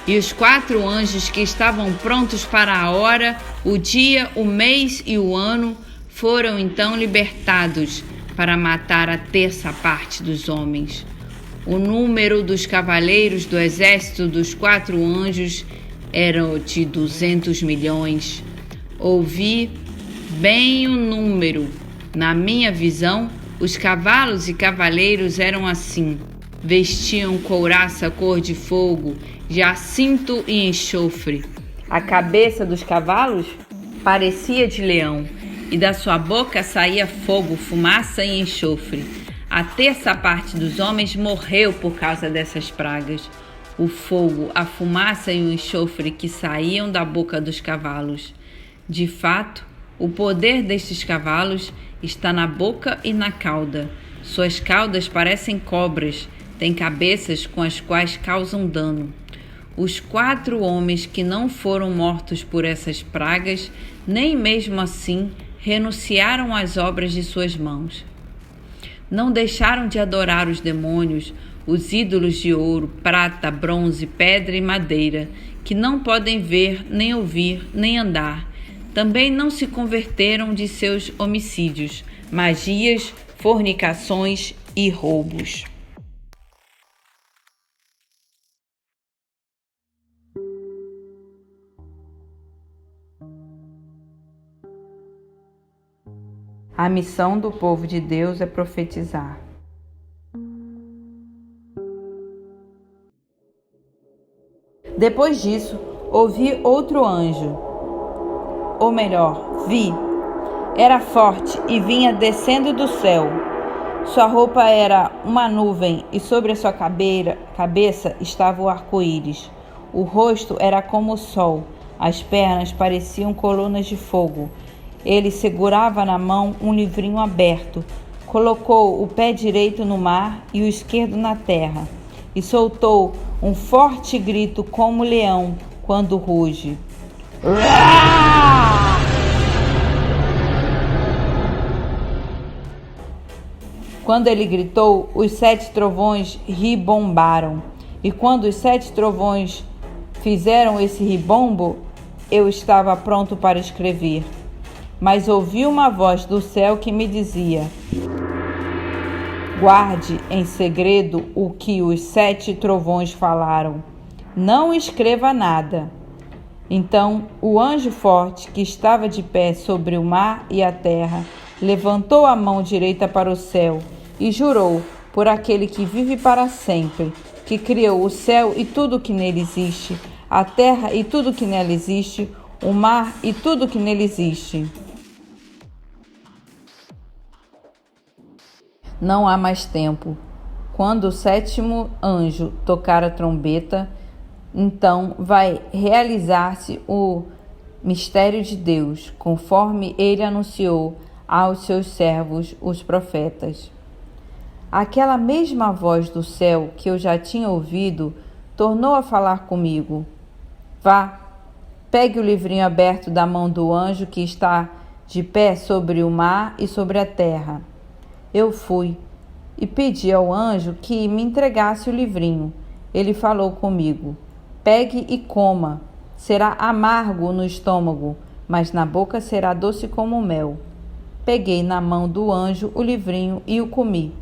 E os 4 anjos que estavam prontos para a hora, o dia, o mês e o ano foram então libertados para matar a 1/3 parte dos homens. O número dos cavaleiros do exército dos 4 anjos era de 200 milhões. Ouvi bem o número. Na minha visão, os cavalos e cavaleiros eram assim. Vestiam couraça cor de fogo, jacinto e enxofre. A cabeça dos cavalos parecia de leão, e da sua boca saía fogo, fumaça e enxofre. A 1/3 parte dos homens morreu por causa dessas pragas. O fogo, a fumaça e o enxofre que saíam da boca dos cavalos. De fato, o poder destes cavalos está na boca e na cauda. Suas caudas parecem cobras, têm cabeças com as quais causam dano. Os 4 homens que não foram mortos por essas pragas, nem mesmo assim renunciaram às obras de suas mãos. Não deixaram de adorar os demônios, os ídolos de ouro, prata, bronze, pedra e madeira, que não podem ver, nem ouvir, nem andar. Também não se converteram de seus homicídios, magias, fornicações e roubos. A missão do povo de Deus é profetizar. Depois disso, ouvi outro anjo, ou melhor, vi. Era forte e vinha descendo do céu. Sua roupa era uma nuvem e sobre a sua cabeça estava o arco-íris. O rosto era como o sol, as pernas pareciam colunas de fogo. Ele segurava na mão um livrinho aberto, colocou o pé direito no mar e o esquerdo na terra, e soltou um forte grito como leão quando ruge. Quando ele gritou, os 7 trovões ribombaram, e quando os 7 trovões fizeram esse ribombo, eu estava pronto para escrever. Mas ouvi uma voz do céu que me dizia: guarde em segredo o que os 7 trovões falaram. Não escreva nada. Então o anjo forte que estava de pé sobre o mar e a terra levantou a mão direita para o céu e jurou por aquele que vive para sempre, que criou o céu e tudo que nele existe, a terra e tudo que nela existe, o mar e tudo que nele existe. Não há mais tempo. Quando o 7º anjo tocar a trombeta, então vai realizar-se o mistério de Deus, conforme ele anunciou aos seus servos, os profetas. Aquela mesma voz do céu que eu já tinha ouvido tornou a falar comigo. Vá, pegue o livrinho aberto da mão do anjo que está de pé sobre o mar e sobre a terra. Eu fui e pedi ao anjo que me entregasse o livrinho. Ele falou comigo: pegue e coma. Será amargo no estômago, mas na boca será doce como mel. Peguei na mão do anjo o livrinho e o comi.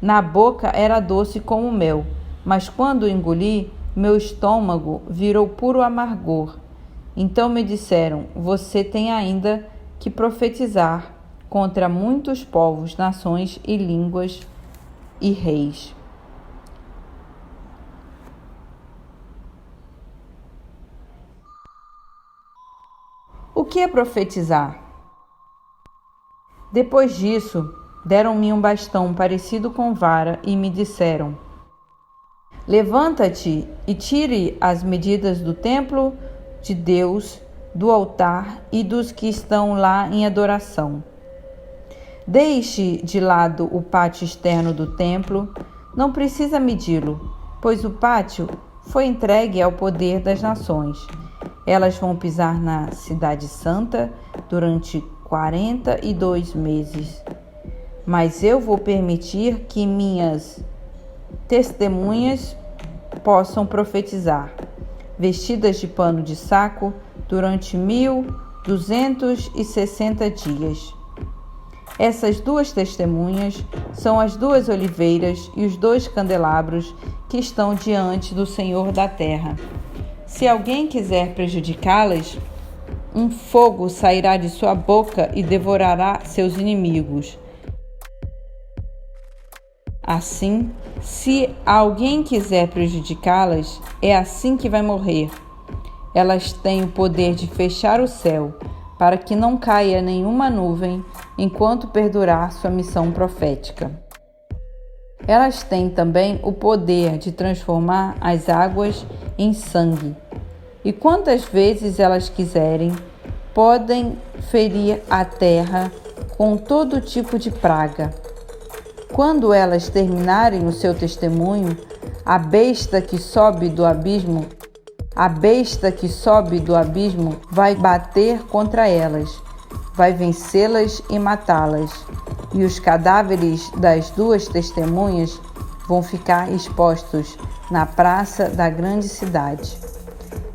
Na boca era doce como mel, mas quando o engoli, meu estômago virou puro amargor. Então me disseram: você tem ainda que profetizar contra muitos povos, nações e línguas e reis. O que é profetizar? Depois disso, deram-me um bastão parecido com vara e me disseram: levanta-te e tire as medidas do templo de Deus do altar e dos que estão lá em adoração. Deixe de lado o pátio externo do templo, não precisa medi-lo, pois o pátio foi entregue ao poder das nações. Elas vão pisar na Cidade Santa durante 42 meses. Mas eu vou permitir que minhas testemunhas possam profetizar, vestidas de pano de saco, durante 1260 dias. Essas duas testemunhas são as duas oliveiras e os dois candelabros que estão diante do Senhor da terra. Se alguém quiser prejudicá-las, um fogo sairá de sua boca e devorará seus inimigos. Assim, se alguém quiser prejudicá-las, é assim que vai morrer. Elas têm o poder de fechar o céu, para que não caia nenhuma nuvem enquanto perdurar sua missão profética. Elas têm também o poder de transformar as águas em sangue, e quantas vezes elas quiserem, podem ferir a terra com todo tipo de praga. Quando elas terminarem o seu testemunho, a besta que sobe do abismo vai bater contra elas, vai vencê-las e matá-las, e os cadáveres das duas testemunhas vão ficar expostos na praça da grande cidade.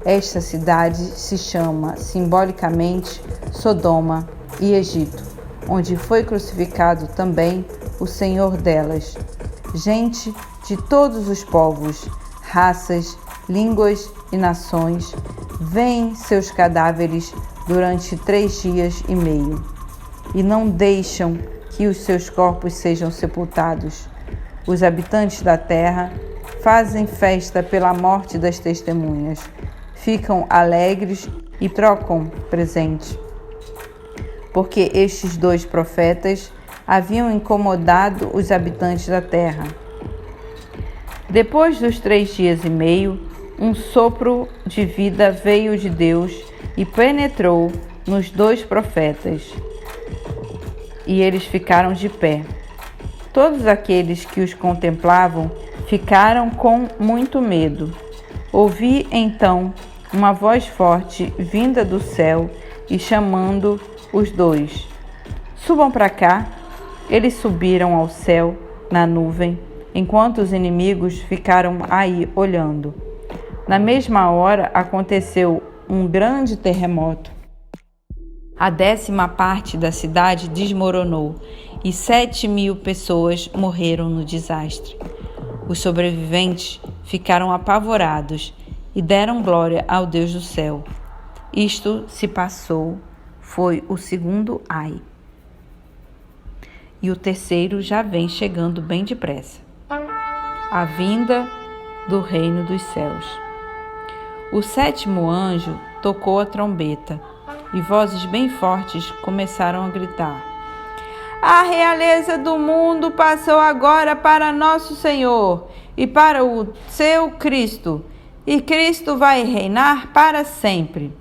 Esta cidade se chama simbolicamente Sodoma e Egito, onde foi crucificado também o Senhor delas. Gente de todos os povos, raças, línguas e nações veem seus cadáveres durante 3 dias e meio e não deixam que os seus corpos sejam sepultados. Os habitantes da terra fazem festa pela morte das testemunhas, ficam alegres e trocam presentes, porque estes dois profetas haviam incomodado os habitantes da terra. Depois dos 3 dias e meio, um sopro de vida veio de Deus e penetrou nos dois profetas, e eles ficaram de pé. Todos aqueles que os contemplavam ficaram com muito medo. Ouvi então uma voz forte vinda do céu e chamando os dois: subam para cá. Eles subiram ao céu na nuvem, enquanto os inimigos ficaram aí olhando. Na mesma hora aconteceu um grande terremoto. A 10ª parte da cidade desmoronou e 7.000 pessoas morreram no desastre. Os sobreviventes ficaram apavorados e deram glória ao Deus do céu. Isto se passou, foi o segundo ai. E o terceiro já vem chegando bem depressa. A vinda do reino dos céus. O 7º anjo tocou a trombeta e vozes bem fortes começaram a gritar: a realeza do mundo passou agora para nosso Senhor e para o seu Cristo, e Cristo vai reinar para sempre.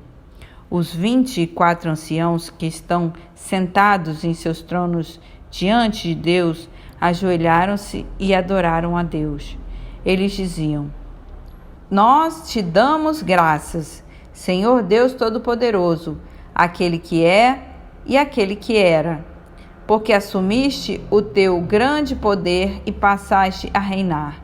Os 24 anciãos que estão sentados em seus tronos diante de Deus ajoelharam-se e adoraram a Deus. Eles diziam: nós te damos graças, Senhor Deus Todo-Poderoso, aquele que é e aquele que era, porque assumiste o teu grande poder e passaste a reinar.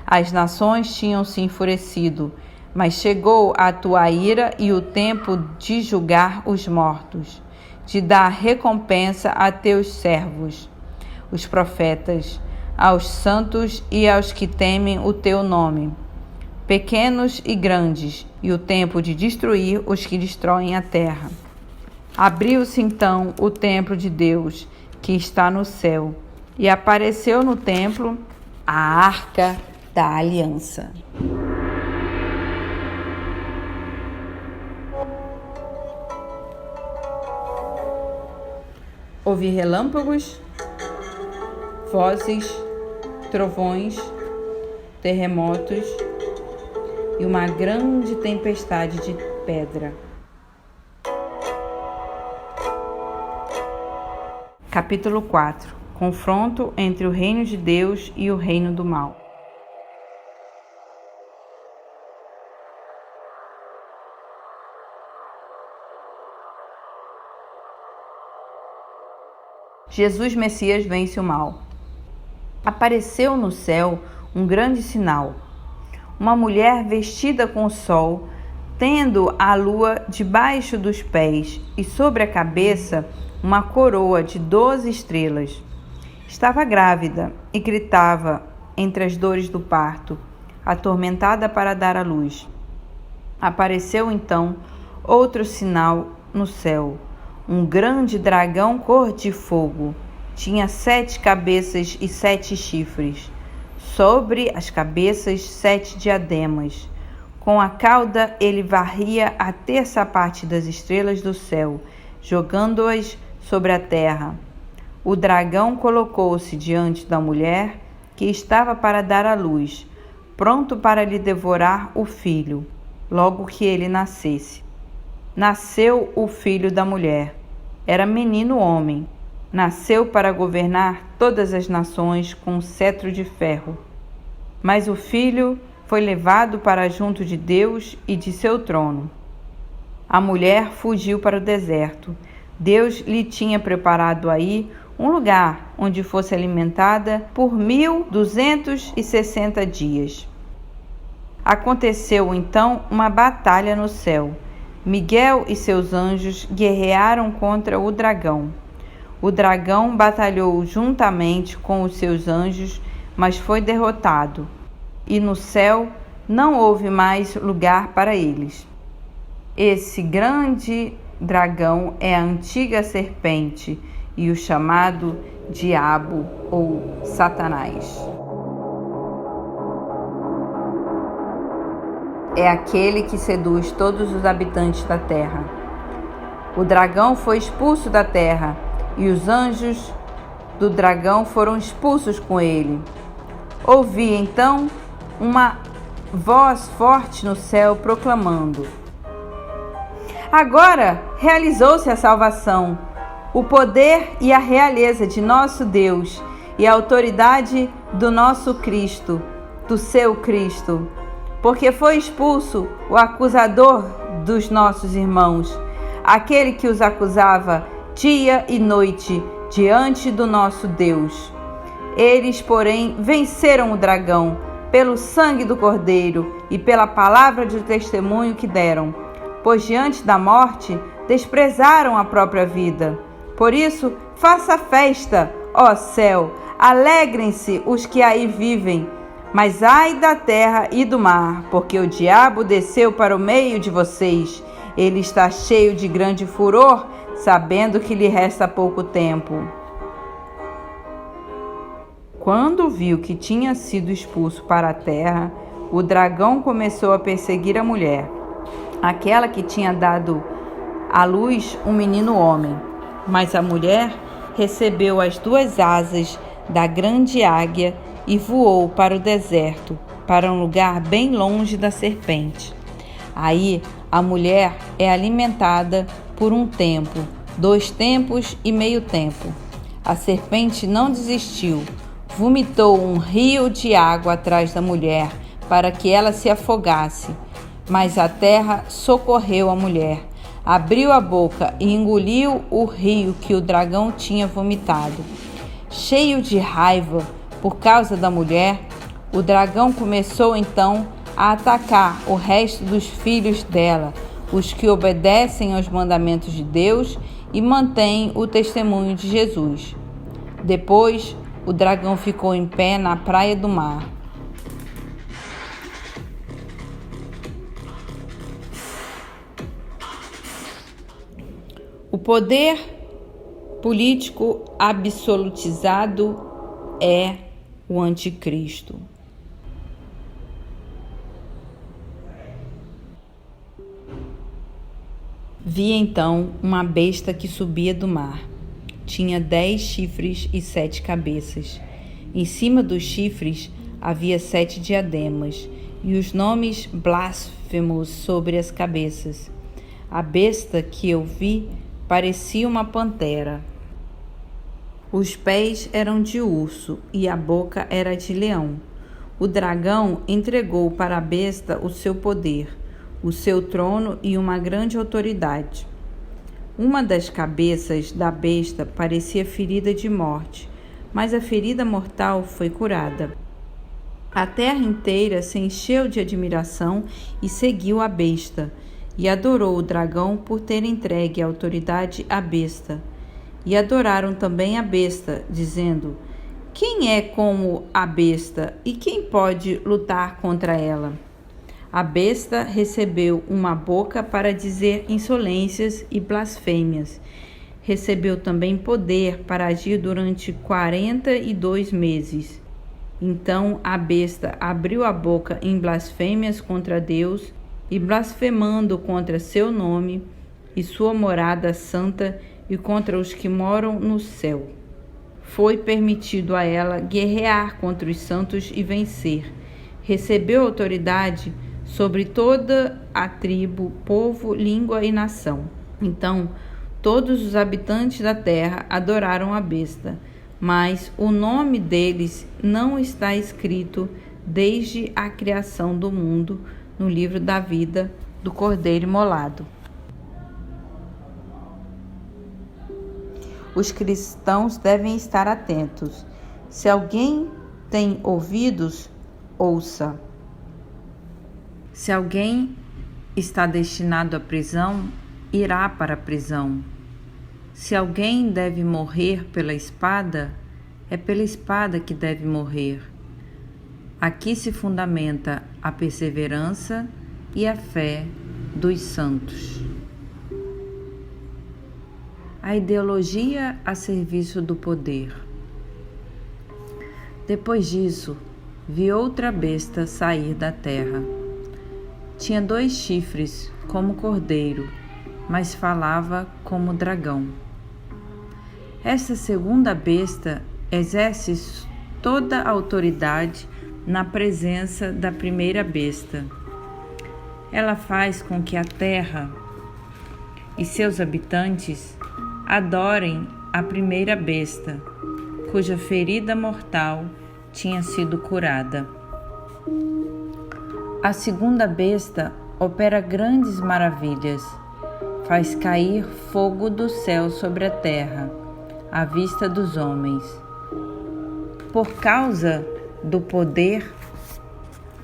As nações tinham se enfurecido, mas chegou a tua ira e o tempo de julgar os mortos, de dar recompensa a teus servos, os profetas, aos santos e aos que temem o teu nome, pequenos e grandes, e o tempo de destruir os que destroem a terra. Abriu-se então o templo de Deus, que está no céu, e apareceu no templo a Arca da Aliança. Ouvi relâmpagos, vozes, trovões, terremotos e uma grande tempestade de pedra. Capítulo 4. Confronto entre o reino de Deus e o reino do mal. Jesus Messias vence o mal. Apareceu no céu um grande sinal. Uma mulher vestida com o sol, tendo a lua debaixo dos pés e sobre a cabeça uma coroa de 12 estrelas. Estava grávida e gritava entre as dores do parto, atormentada para dar à luz. Apareceu então outro sinal no céu. Um grande dragão cor de fogo. Tinha 7 cabeças e 7 chifres. Sobre as cabeças 7 diademas. Com a cauda ele varria a terça parte das estrelas do céu, jogando-as sobre a terra. O dragão colocou-se diante da mulher que estava para dar à luz, pronto para lhe devorar o filho, logo que ele nascesse. Nasceu o filho da mulher. Era menino homem. Nasceu para governar todas as nações com um cetro de ferro. Mas o filho foi levado para junto de Deus e de seu trono. A mulher fugiu para o deserto. Deus lhe tinha preparado aí um lugar onde fosse alimentada por 1260 dias. Aconteceu então uma batalha no céu. Miguel e seus anjos guerrearam contra o dragão. O dragão batalhou juntamente com os seus anjos, mas foi derrotado. E no céu não houve mais lugar para eles. Esse grande dragão é a antiga serpente e o chamado Diabo ou Satanás. É aquele que seduz todos os habitantes da terra. O dragão foi expulso da terra e os anjos do dragão foram expulsos com ele. Ouvi então uma voz forte no céu proclamando: agora realizou-se a salvação, o poder e a realeza de nosso Deus e a autoridade do nosso Cristo, do seu Cristo. Porque foi expulso o acusador dos nossos irmãos, aquele que os acusava dia e noite diante do nosso Deus. Eles, porém, venceram o dragão pelo sangue do Cordeiro e pela palavra de testemunho que deram, pois diante da morte desprezaram a própria vida. Por isso, faça festa, ó céu, alegrem-se os que aí vivem. Mas ai da terra e do mar, porque o diabo desceu para o meio de vocês. Ele está cheio de grande furor, sabendo que lhe resta pouco tempo. Quando viu que tinha sido expulso para a terra, o dragão começou a perseguir a mulher, aquela que tinha dado à luz um menino homem. Mas a mulher recebeu as 2 asas da grande águia e voou para o deserto, para um lugar bem longe da serpente. Aí a mulher é alimentada por um tempo, 2 tempos e meio tempo. A serpente não desistiu, vomitou um rio de água atrás da mulher para que ela se afogasse. Mas a terra socorreu a mulher, abriu a boca e engoliu o rio que o dragão tinha vomitado. Cheio de raiva por causa da mulher, o dragão começou então a atacar o resto dos filhos dela, os que obedecem aos mandamentos de Deus e mantêm o testemunho de Jesus. Depois, o dragão ficou em pé na praia do mar. O poder político absolutizado é o anticristo. Vi então uma besta que subia do mar. Tinha 10 chifres e 7 cabeças. Em cima dos chifres havia 7 diademas e os nomes blasfemos sobre as cabeças. A besta que eu vi parecia uma pantera. Os pés eram de urso e a boca era de leão. O dragão entregou para a besta o seu poder, o seu trono e uma grande autoridade. Uma das cabeças da besta parecia ferida de morte, mas a ferida mortal foi curada. A terra inteira se encheu de admiração e seguiu a besta, e adorou o dragão por ter entregue a autoridade à besta. E adoraram também a besta, dizendo: quem é como a besta e quem pode lutar contra ela? A besta recebeu uma boca para dizer insolências e blasfêmias. Recebeu também poder para agir durante 42 meses. Então a besta abriu a boca em blasfêmias contra Deus e blasfemando contra seu nome e sua morada santa e contra os que moram no céu. Foi permitido a ela guerrear contra os santos e vencer. Recebeu autoridade sobre toda a tribo, povo, língua e nação. Então, todos os habitantes da terra adoraram a besta, mas o nome deles não está escrito desde a criação do mundo no livro da vida do Cordeiro Imolado. Os cristãos devem estar atentos. Se alguém tem ouvidos, ouça. Se alguém está destinado à prisão, irá para a prisão. Se alguém deve morrer pela espada, é pela espada que deve morrer. Aqui se fundamenta a perseverança e a fé dos santos. A ideologia a serviço do poder. Depois disso, vi outra besta sair da terra. Tinha 2 chifres, como cordeiro, mas falava como dragão. Essa segunda besta exerce toda a autoridade na presença da primeira besta. Ela faz com que a terra e seus habitantes adorem a primeira besta, cuja ferida mortal tinha sido curada. A segunda besta opera grandes maravilhas, faz cair fogo do céu sobre a terra, à vista dos homens. Por causa do poder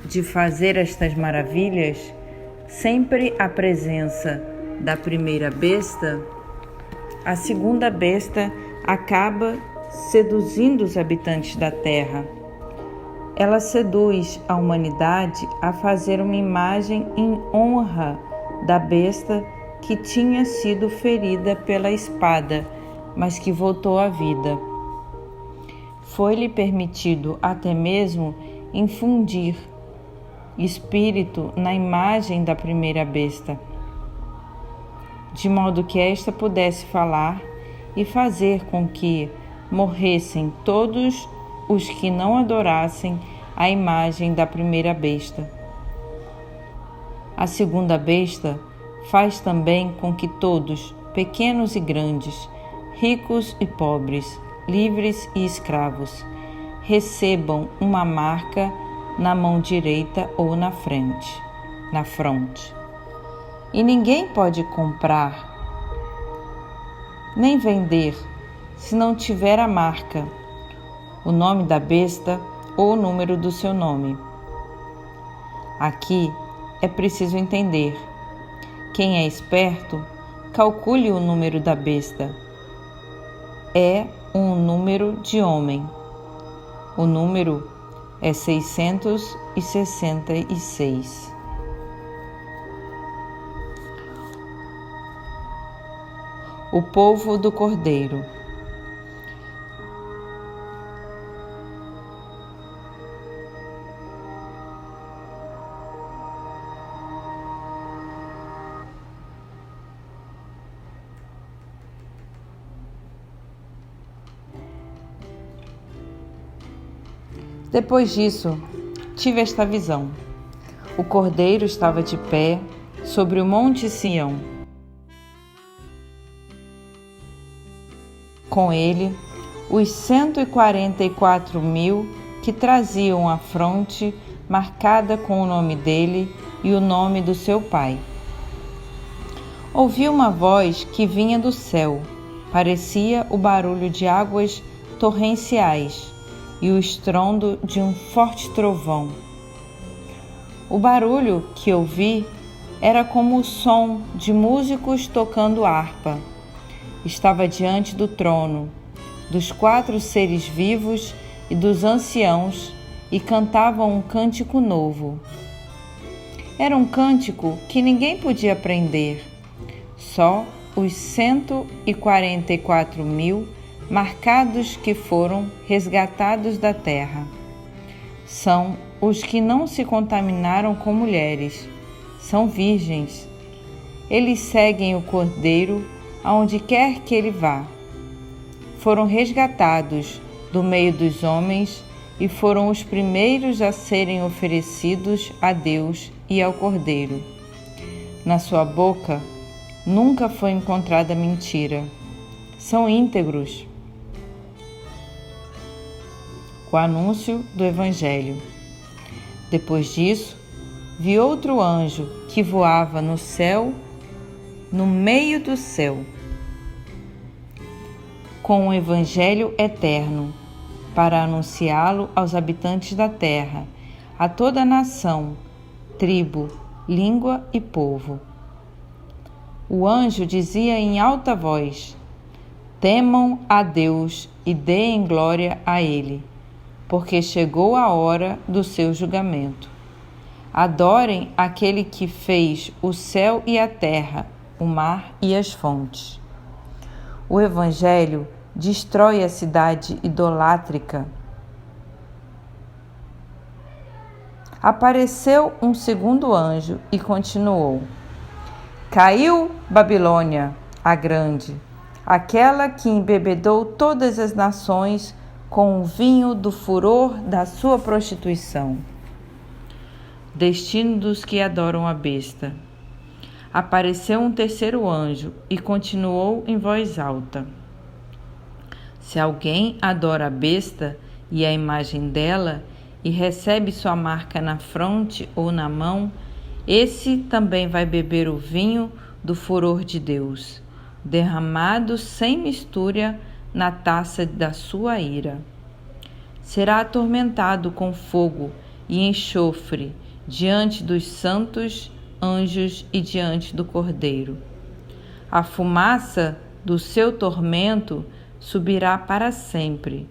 de fazer estas maravilhas, sempre à presença da primeira besta, a segunda besta acaba seduzindo os habitantes da terra. Ela seduz a humanidade a fazer uma imagem em honra da besta que tinha sido ferida pela espada, mas que voltou à vida. Foi-lhe permitido até mesmo infundir espírito na imagem da primeira besta, de modo que esta pudesse falar e fazer com que morressem todos os que não adorassem a imagem da primeira besta. A segunda besta faz também com que todos, pequenos e grandes, ricos e pobres, livres e escravos, recebam uma marca na mão direita ou na fronte. E ninguém pode comprar nem vender se não tiver a marca, o nome da besta ou o número do seu nome. Aqui é preciso entender. Quem é esperto, calcule o número da besta. É um número de homem. O número é 666. O povo do Cordeiro. Depois disso, tive esta visão. O Cordeiro estava de pé sobre o monte Sião. Com ele, os 144.000 que traziam a fronte marcada com o nome dele e o nome do seu pai. Ouvi uma voz que vinha do céu, parecia o barulho de águas torrenciais e o estrondo de um forte trovão. O barulho que ouvi era como o som de músicos tocando harpa. Estava diante do trono, dos 4 seres vivos e dos anciãos, e cantavam um cântico novo. Era um cântico que ninguém podia aprender. Só os 144.000 marcados que foram resgatados da terra. São os que não se contaminaram com mulheres, são virgens. Eles seguem o Cordeiro aonde quer que ele vá. Foram resgatados do meio dos homens e foram os primeiros a serem oferecidos a Deus e ao Cordeiro. Na sua boca nunca foi encontrada mentira. São íntegros. O anúncio do Evangelho. Depois disso, vi outro anjo que voava no céu, no meio do céu, com um Evangelho eterno, para anunciá-lo aos habitantes da terra, a toda nação, tribo, língua e povo. O anjo dizia em alta voz: temam a Deus e deem glória a Ele, porque chegou a hora do seu julgamento. Adorem aquele que fez o céu e a terra, o mar e as fontes. O Evangelho destrói a cidade idolátrica. Apareceu um segundo anjo e continuou: caiu Babilônia, a grande, aquela que embebedou todas as nações com o vinho do furor da sua prostituição. Destino dos que adoram a besta. Apareceu um terceiro anjo e continuou em voz alta: se alguém adora a besta e a imagem dela e recebe sua marca na fronte ou na mão, esse também vai beber o vinho do furor de Deus, derramado sem mistura na taça da sua ira. Será atormentado com fogo e enxofre diante dos santos anjos e diante do Cordeiro. A fumaça do seu tormento subirá para sempre.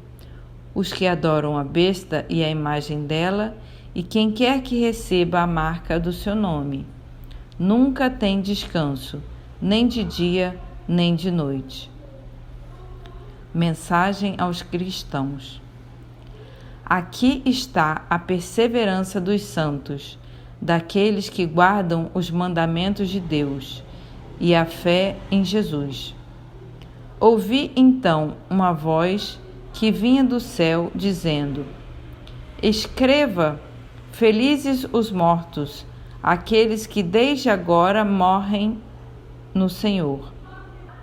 Os que adoram a besta e a imagem dela, e quem quer que receba a marca do seu nome, nunca tem descanso, nem de dia, nem de noite. Mensagem aos cristãos. Aqui está a perseverança dos santos, daqueles que guardam os mandamentos de Deus e a fé em Jesus. Ouvi então uma voz que vinha do céu, dizendo: escreva, felizes os mortos, aqueles que desde agora morrem no Senhor.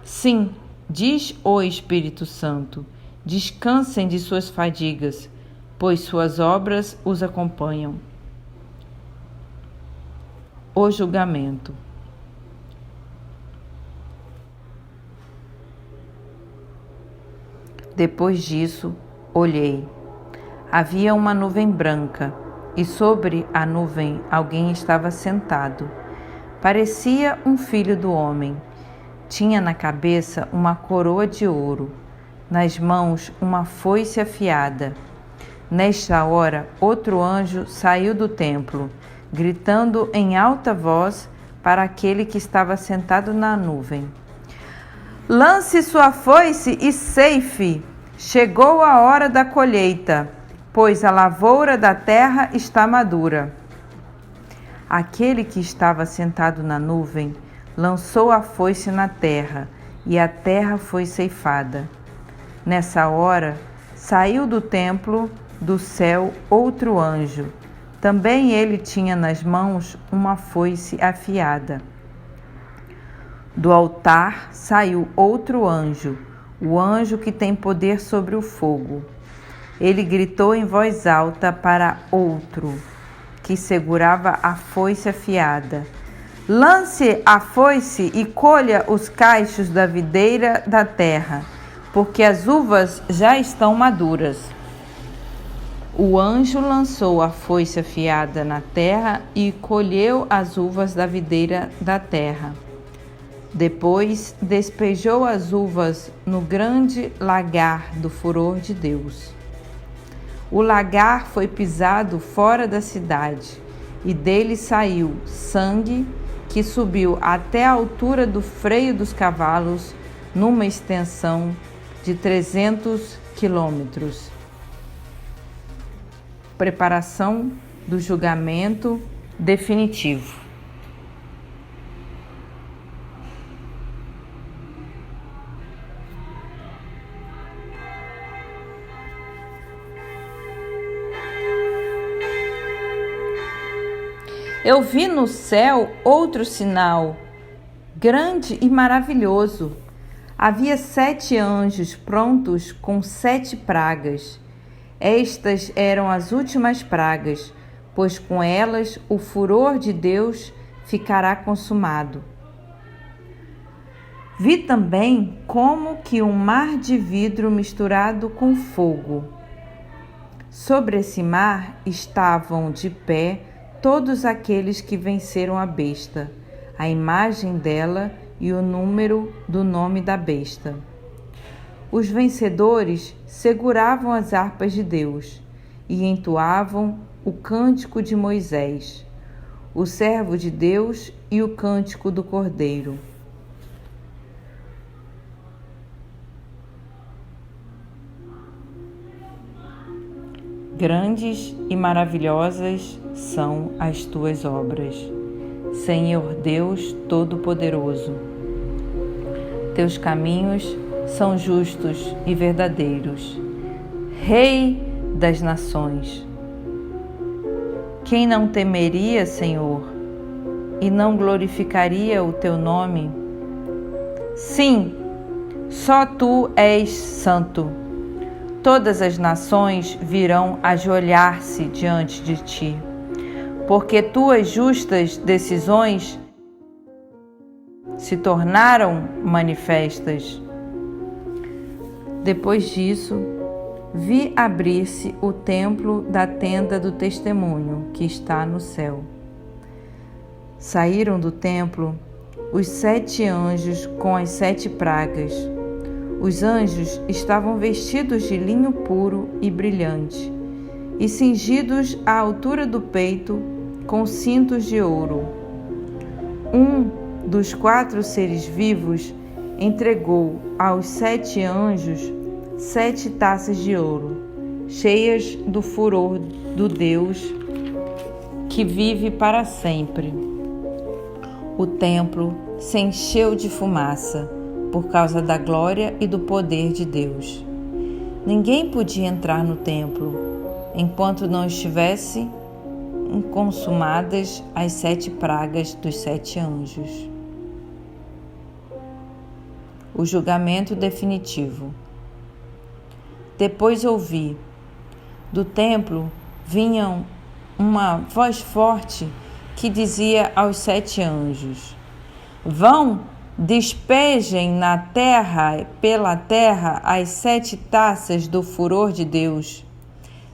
Sim, diz o Espírito Santo, descansem de suas fadigas, pois suas obras os acompanham. O julgamento. Depois disso, olhei. Havia uma nuvem branca, e sobre a nuvem alguém estava sentado. Parecia um filho do homem. Tinha na cabeça uma coroa de ouro, nas mãos uma foice afiada. Nesta hora, outro anjo saiu do templo, gritando em alta voz para aquele que estava sentado na nuvem: lance sua foice e ceife, chegou a hora da colheita, pois a lavoura da terra está madura. Aquele que estava sentado na nuvem lançou a foice na terra, e a terra foi ceifada. Nessa hora, saiu do templo do céu outro anjo. Também ele tinha nas mãos uma foice afiada. Do altar saiu outro anjo, o anjo que tem poder sobre o fogo. Ele gritou em voz alta para outro, que segurava a foice afiada: lance a foice e colha os cachos da videira da terra, porque as uvas já estão maduras. O anjo lançou a foice afiada na terra e colheu as uvas da videira da terra. Depois despejou as uvas no grande lagar do furor de Deus. O lagar foi pisado fora da cidade, e dele saiu sangue que subiu até a altura do freio dos cavalos, numa extensão de 300 quilômetros. Preparação do julgamento definitivo. Eu vi no céu outro sinal, grande e maravilhoso. Havia 7 anjos prontos com 7 pragas. Estas eram as últimas pragas, pois com elas o furor de Deus ficará consumado. Vi também como que um mar de vidro misturado com fogo. Sobre esse mar estavam de pé todos aqueles que venceram a besta, a imagem dela e o número do nome da besta. Os vencedores seguravam as harpas de Deus e entoavam o cântico de Moisés, o servo de Deus, e o cântico do Cordeiro. Grandes e maravilhosas são as tuas obras, Senhor Deus Todo-Poderoso. Teus caminhos são justos e verdadeiros, Rei das nações. Quem não temeria, Senhor, e não glorificaria o teu nome? Sim, só tu és santo. Todas as nações virão ajoelhar-se diante de ti, porque tuas justas decisões se tornaram manifestas. Depois disso, vi abrir-se o templo da tenda do testemunho, que está no céu. Saíram do templo os 7 anjos com as 7 pragas. Os anjos estavam vestidos de linho puro e brilhante, e cingidos à altura do peito com cintos de ouro. Um dos 4 seres vivos entregou aos 7 anjos 7 taças de ouro, cheias do furor do Deus que vive para sempre. O templo se encheu de fumaça por causa da glória e do poder de Deus. Ninguém podia entrar no templo enquanto não estivesse consumadas as 7 pragas dos 7 anjos. O julgamento definitivo. Depois ouvi, do templo vinha uma voz forte que dizia aos 7 anjos: vão, despejem na terra, pela terra, as 7 taças do furor de Deus.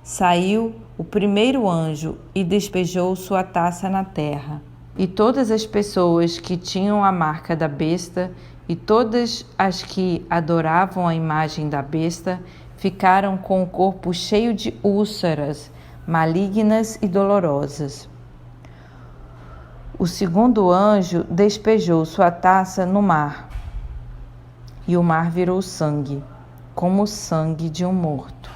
Saiu o primeiro anjo e despejou sua taça na terra. E todas as pessoas que tinham a marca da besta e todas as que adoravam a imagem da besta ficaram com o corpo cheio de úlceras malignas e dolorosas. O segundo anjo despejou sua taça no mar, e o mar virou sangue, como o sangue de um morto,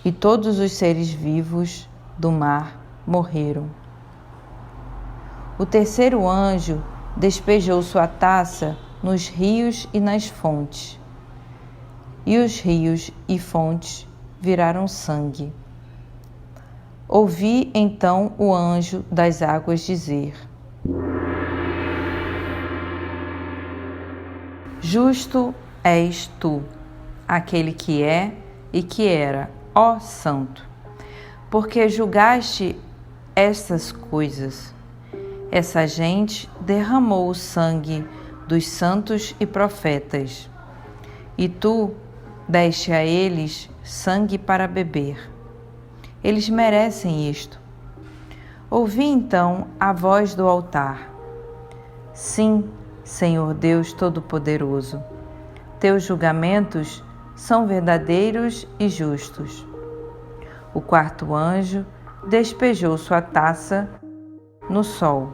e todos os seres vivos do mar morreram. O terceiro anjo despejou sua taça nos rios e nas fontes, e os rios e fontes viraram sangue. Ouvi então o anjo das águas dizer: justo és tu, aquele que é e que era, ó Santo, porque julgaste estas coisas. Essa gente derramou o sangue dos santos e profetas, e tu deste a eles sangue para beber. Eles merecem isto. Ouvi então a voz do altar. Sim, Senhor Deus Todo-Poderoso, teus julgamentos são verdadeiros e justos. O quarto anjo despejou sua taça no sol,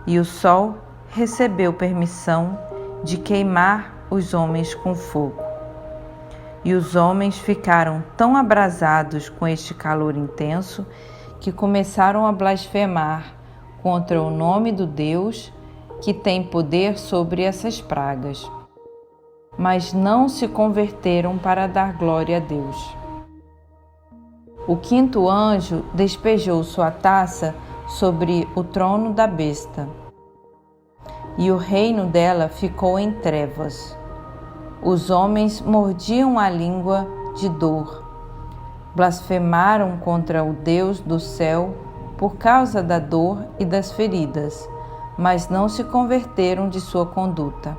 e o sol recebeu permissão de queimar os homens com fogo. E os homens ficaram tão abrasados com este calor intenso que começaram a blasfemar contra o nome do Deus que tem poder sobre essas pragas. Mas não se converteram para dar glória a Deus. O quinto anjo despejou sua taça sobre o trono da besta, e o reino dela ficou em trevas. Os homens mordiam a língua de dor. Blasfemaram contra o Deus do céu por causa da dor e das feridas, mas não se converteram de sua conduta.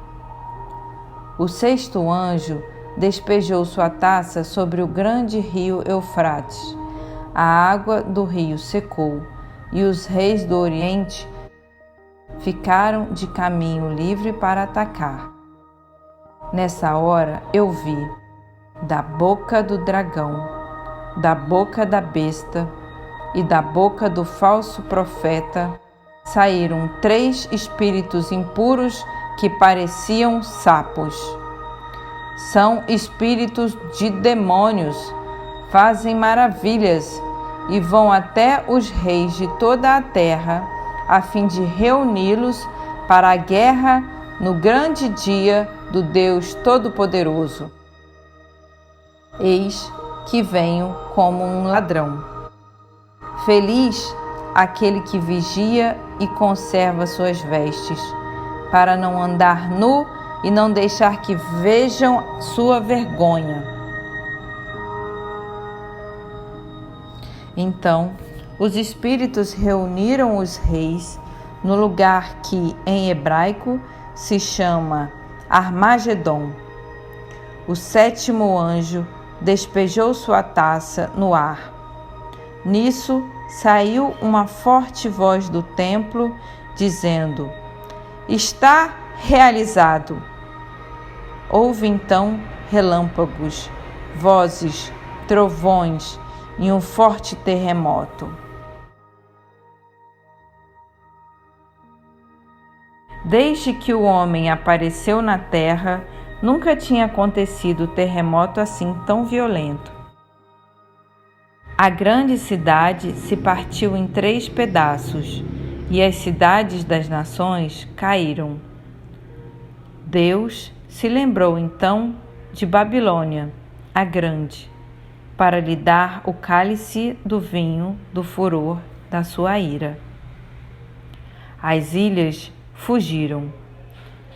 O sexto anjo despejou sua taça sobre o grande rio Eufrates. A água do rio secou, e os reis do Oriente ficaram de caminho livre para atacar. Nessa hora eu vi, da boca do dragão, da boca da besta e da boca do falso profeta, saíram 3 espíritos impuros que pareciam sapos. São espíritos de demônios, fazem maravilhas e vão até os reis de toda a terra, a fim de reuni-los para a guerra no grande dia do Deus Todo-Poderoso. Eis que venho como um ladrão. Feliz aquele que vigia e conserva suas vestes, para não andar nu e não deixar que vejam sua vergonha. Então, os espíritos reuniram os reis no lugar que, em hebraico, se chama Armagedon. O sétimo anjo despejou sua taça no ar. Nisso saiu uma forte voz do templo, dizendo: Está realizado. Houve então relâmpagos, vozes, trovões e um forte terremoto. Desde que o homem apareceu na terra, nunca tinha acontecido terremoto assim tão violento. A grande cidade se partiu em 3 pedaços, e as cidades das nações caíram. Deus se lembrou então de Babilônia, a grande, para lhe dar o cálice do vinho do furor da sua ira. As ilhas fugiram,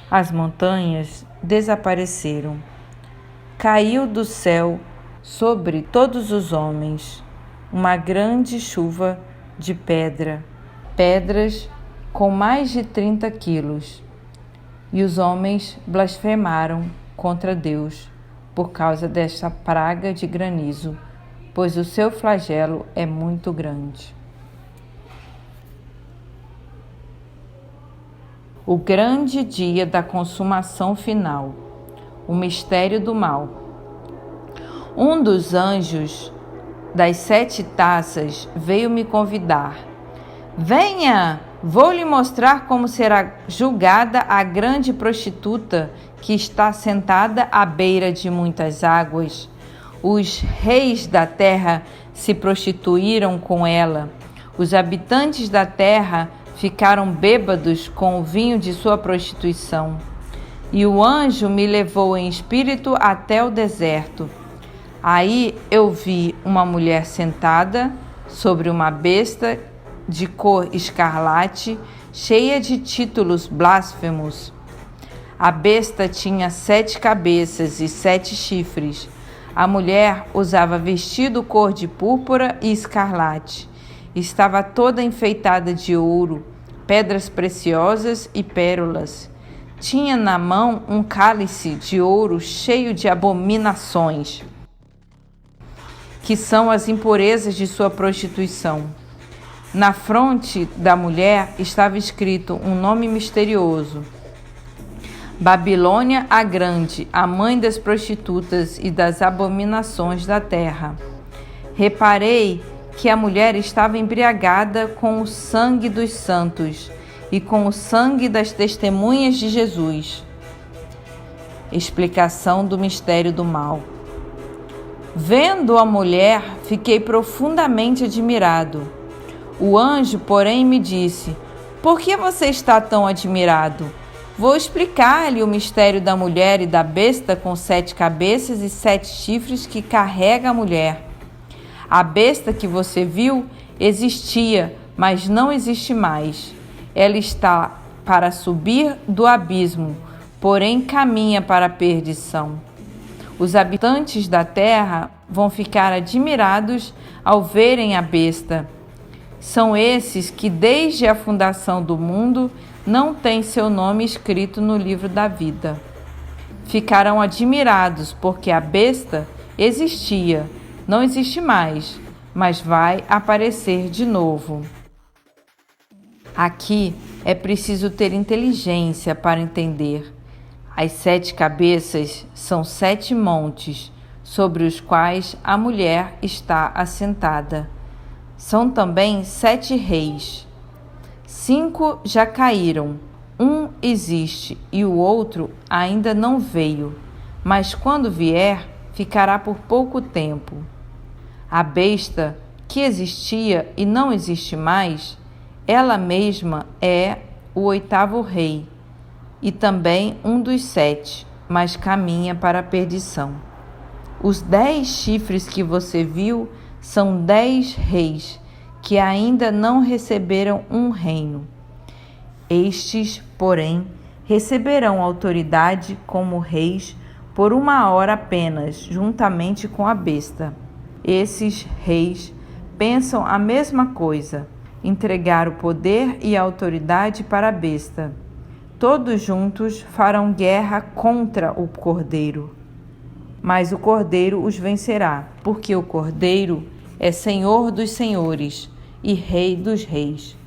as montanhas desapareceram. Caiu do céu sobre todos os homens uma grande chuva de pedras com mais de 30 quilos. E os homens blasfemaram contra Deus por causa desta praga de granizo, pois o seu flagelo é muito grande. O grande dia da consumação final, o mistério do mal. Um dos anjos das 7 taças veio me convidar. Venha, vou lhe mostrar como será julgada a grande prostituta que está sentada à beira de muitas águas. Os reis da terra se prostituíram com ela. Os habitantes da terra ficaram bêbados com o vinho de sua prostituição. E o anjo me levou em espírito até o deserto. Aí eu vi uma mulher sentada sobre uma besta de cor escarlate, cheia de títulos blasfemos. A besta tinha 7 cabeças e 7 chifres. A mulher usava vestido cor de púrpura e escarlate. Estava toda enfeitada de ouro, pedras preciosas e pérolas. Tinha na mão um cálice de ouro cheio de abominações, que são as impurezas de sua prostituição. Na fronte da mulher estava escrito um nome misterioso: Babilônia a Grande, a mãe das prostitutas e das abominações da terra. Reparei que a mulher estava embriagada com o sangue dos santos e com o sangue das testemunhas de Jesus. Explicação do mistério do mal. Vendo a mulher, fiquei profundamente admirado. O anjo, porém, me disse: por que você está tão admirado? Vou explicar-lhe o mistério da mulher e da besta com 7 cabeças e 7 chifres que carrega a mulher. A besta que você viu existia, mas não existe mais. Ela está para subir do abismo, porém caminha para a perdição. Os habitantes da terra vão ficar admirados ao verem a besta. São esses que, desde a fundação do mundo, não têm seu nome escrito no livro da vida. Ficarão admirados porque a besta existia, não existe mais, mas vai aparecer de novo. Aqui é preciso ter inteligência para entender. As 7 cabeças são 7 montes, sobre os quais a mulher está assentada. São também 7 reis. 5 já caíram, um existe e o outro ainda não veio, mas quando vier, ficará por pouco tempo. A besta, que existia e não existe mais, ela mesma é o 8º rei, e também um dos 7, mas caminha para a perdição. Os 10 chifres que você viu são 10 reis, que ainda não receberam um reino. Estes, porém, receberão autoridade como reis por 1 hora apenas, juntamente com a besta. Esses reis pensam a mesma coisa, entregar o poder e a autoridade para a besta. Todos juntos farão guerra contra o Cordeiro. Mas o Cordeiro os vencerá, porque o Cordeiro é Senhor dos senhores e Rei dos reis.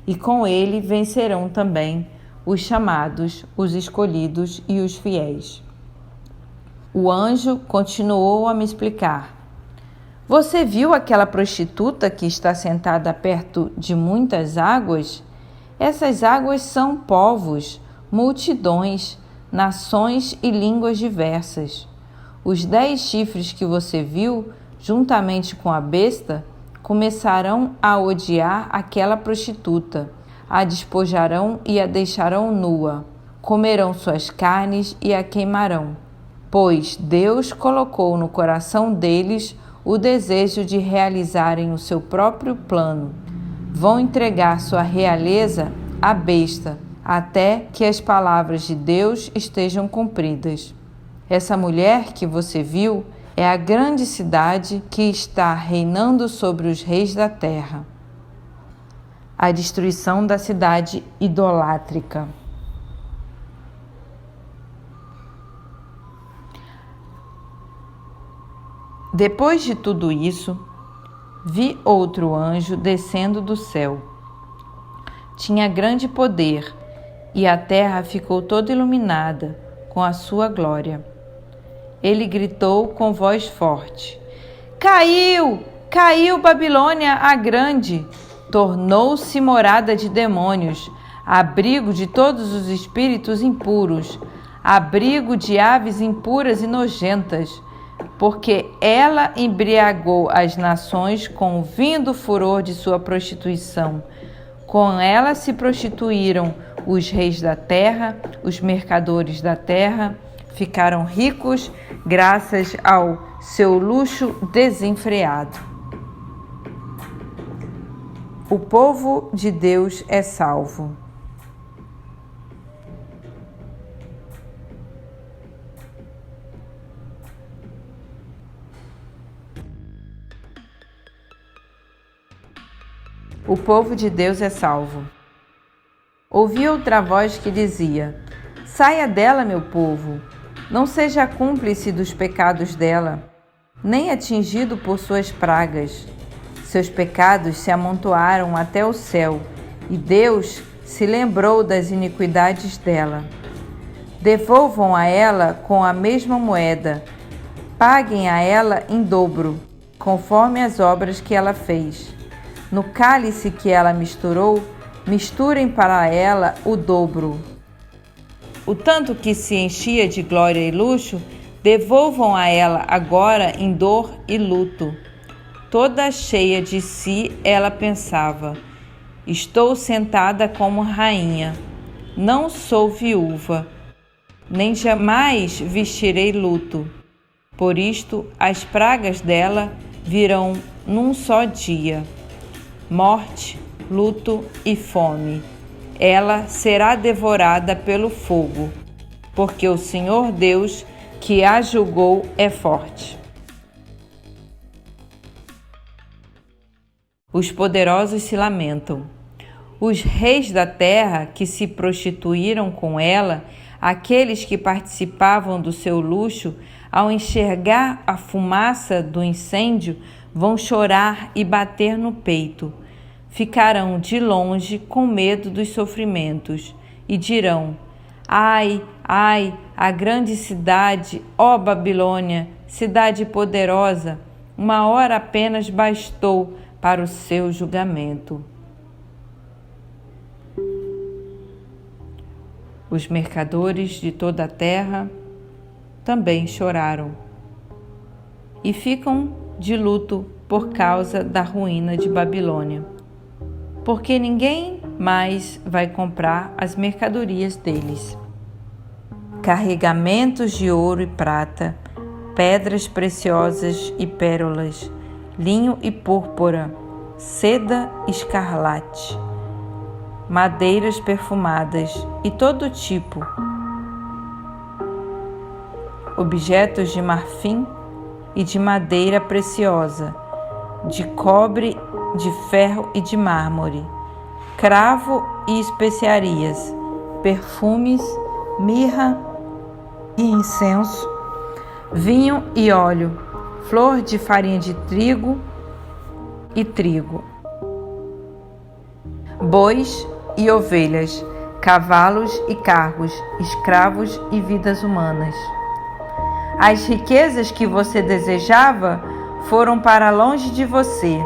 E com ele vencerão também os chamados, os escolhidos e os fiéis. O anjo continuou a me explicar: você viu aquela prostituta que está sentada perto de muitas águas? Essas águas são povos, multidões, nações e línguas diversas. Os 10 chifres que você viu, juntamente com a besta, começarão a odiar aquela prostituta, a despojarão e a deixarão nua, comerão suas carnes e a queimarão, pois Deus colocou no coração deles o desejo de realizarem o seu próprio plano. Vão entregar sua realeza à besta, até que as palavras de Deus estejam cumpridas. Essa mulher que você viu é a grande cidade que está reinando sobre os reis da terra. A destruição da cidade idolátrica. Depois de tudo isso, vi outro anjo descendo do céu. Tinha grande poder, e a terra ficou toda iluminada com a sua glória. Ele gritou com voz forte: Caiu! Caiu Babilônia a Grande! Tornou-se morada de demônios, abrigo de todos os espíritos impuros, abrigo de aves impuras e nojentas, porque ela embriagou as nações com o vinho do furor de sua prostituição. Com ela se prostituíram os reis da terra, os mercadores da terra, ficaram ricos graças ao seu luxo desenfreado. O povo de Deus é salvo. o povo de Deus é salvo. Ouvi outra voz que dizia: Saia dela, meu povo, não seja cúmplice dos pecados dela, nem atingido por suas pragas. Seus pecados se amontoaram até o céu, e Deus se lembrou das iniquidades dela. Devolvam a ela com a mesma moeda, paguem a ela em dobro, conforme as obras que ela fez. No cálice que ela misturou, misturem para ela o dobro. O tanto que se enchia de glória e luxo, devolvam a ela agora em dor e luto. Toda cheia de si, ela pensava: estou sentada como rainha, não sou viúva, nem jamais vestirei luto. Por isto, as pragas dela virão num só dia: morte, luto e fome. Ela será devorada pelo fogo, porque o Senhor Deus que a julgou é forte. Os poderosos se lamentam. Os reis da terra que se prostituíram com ela, aqueles que participavam do seu luxo, ao enxergar a fumaça do incêndio, vão chorar e bater no peito. Ficarão de longe com medo dos sofrimentos e dirão: ai, ai, a grande cidade, ó Babilônia, cidade poderosa, uma hora apenas bastou para o seu julgamento. Os mercadores de toda a terra também choraram e ficam de luto por causa da ruína de Babilônia, porque ninguém mais vai comprar as mercadorias deles. Carregamentos de ouro e prata, pedras preciosas e pérolas, linho e púrpura, seda escarlate, madeiras perfumadas e todo tipo, objetos de marfim e de madeira preciosa, de cobre, de ferro e de mármore, cravo e especiarias, perfumes, mirra e incenso, vinho e óleo, flor de farinha de trigo e trigo, bois e ovelhas, cavalos e carros, escravos e vidas humanas. As riquezas que você desejava foram para longe de você.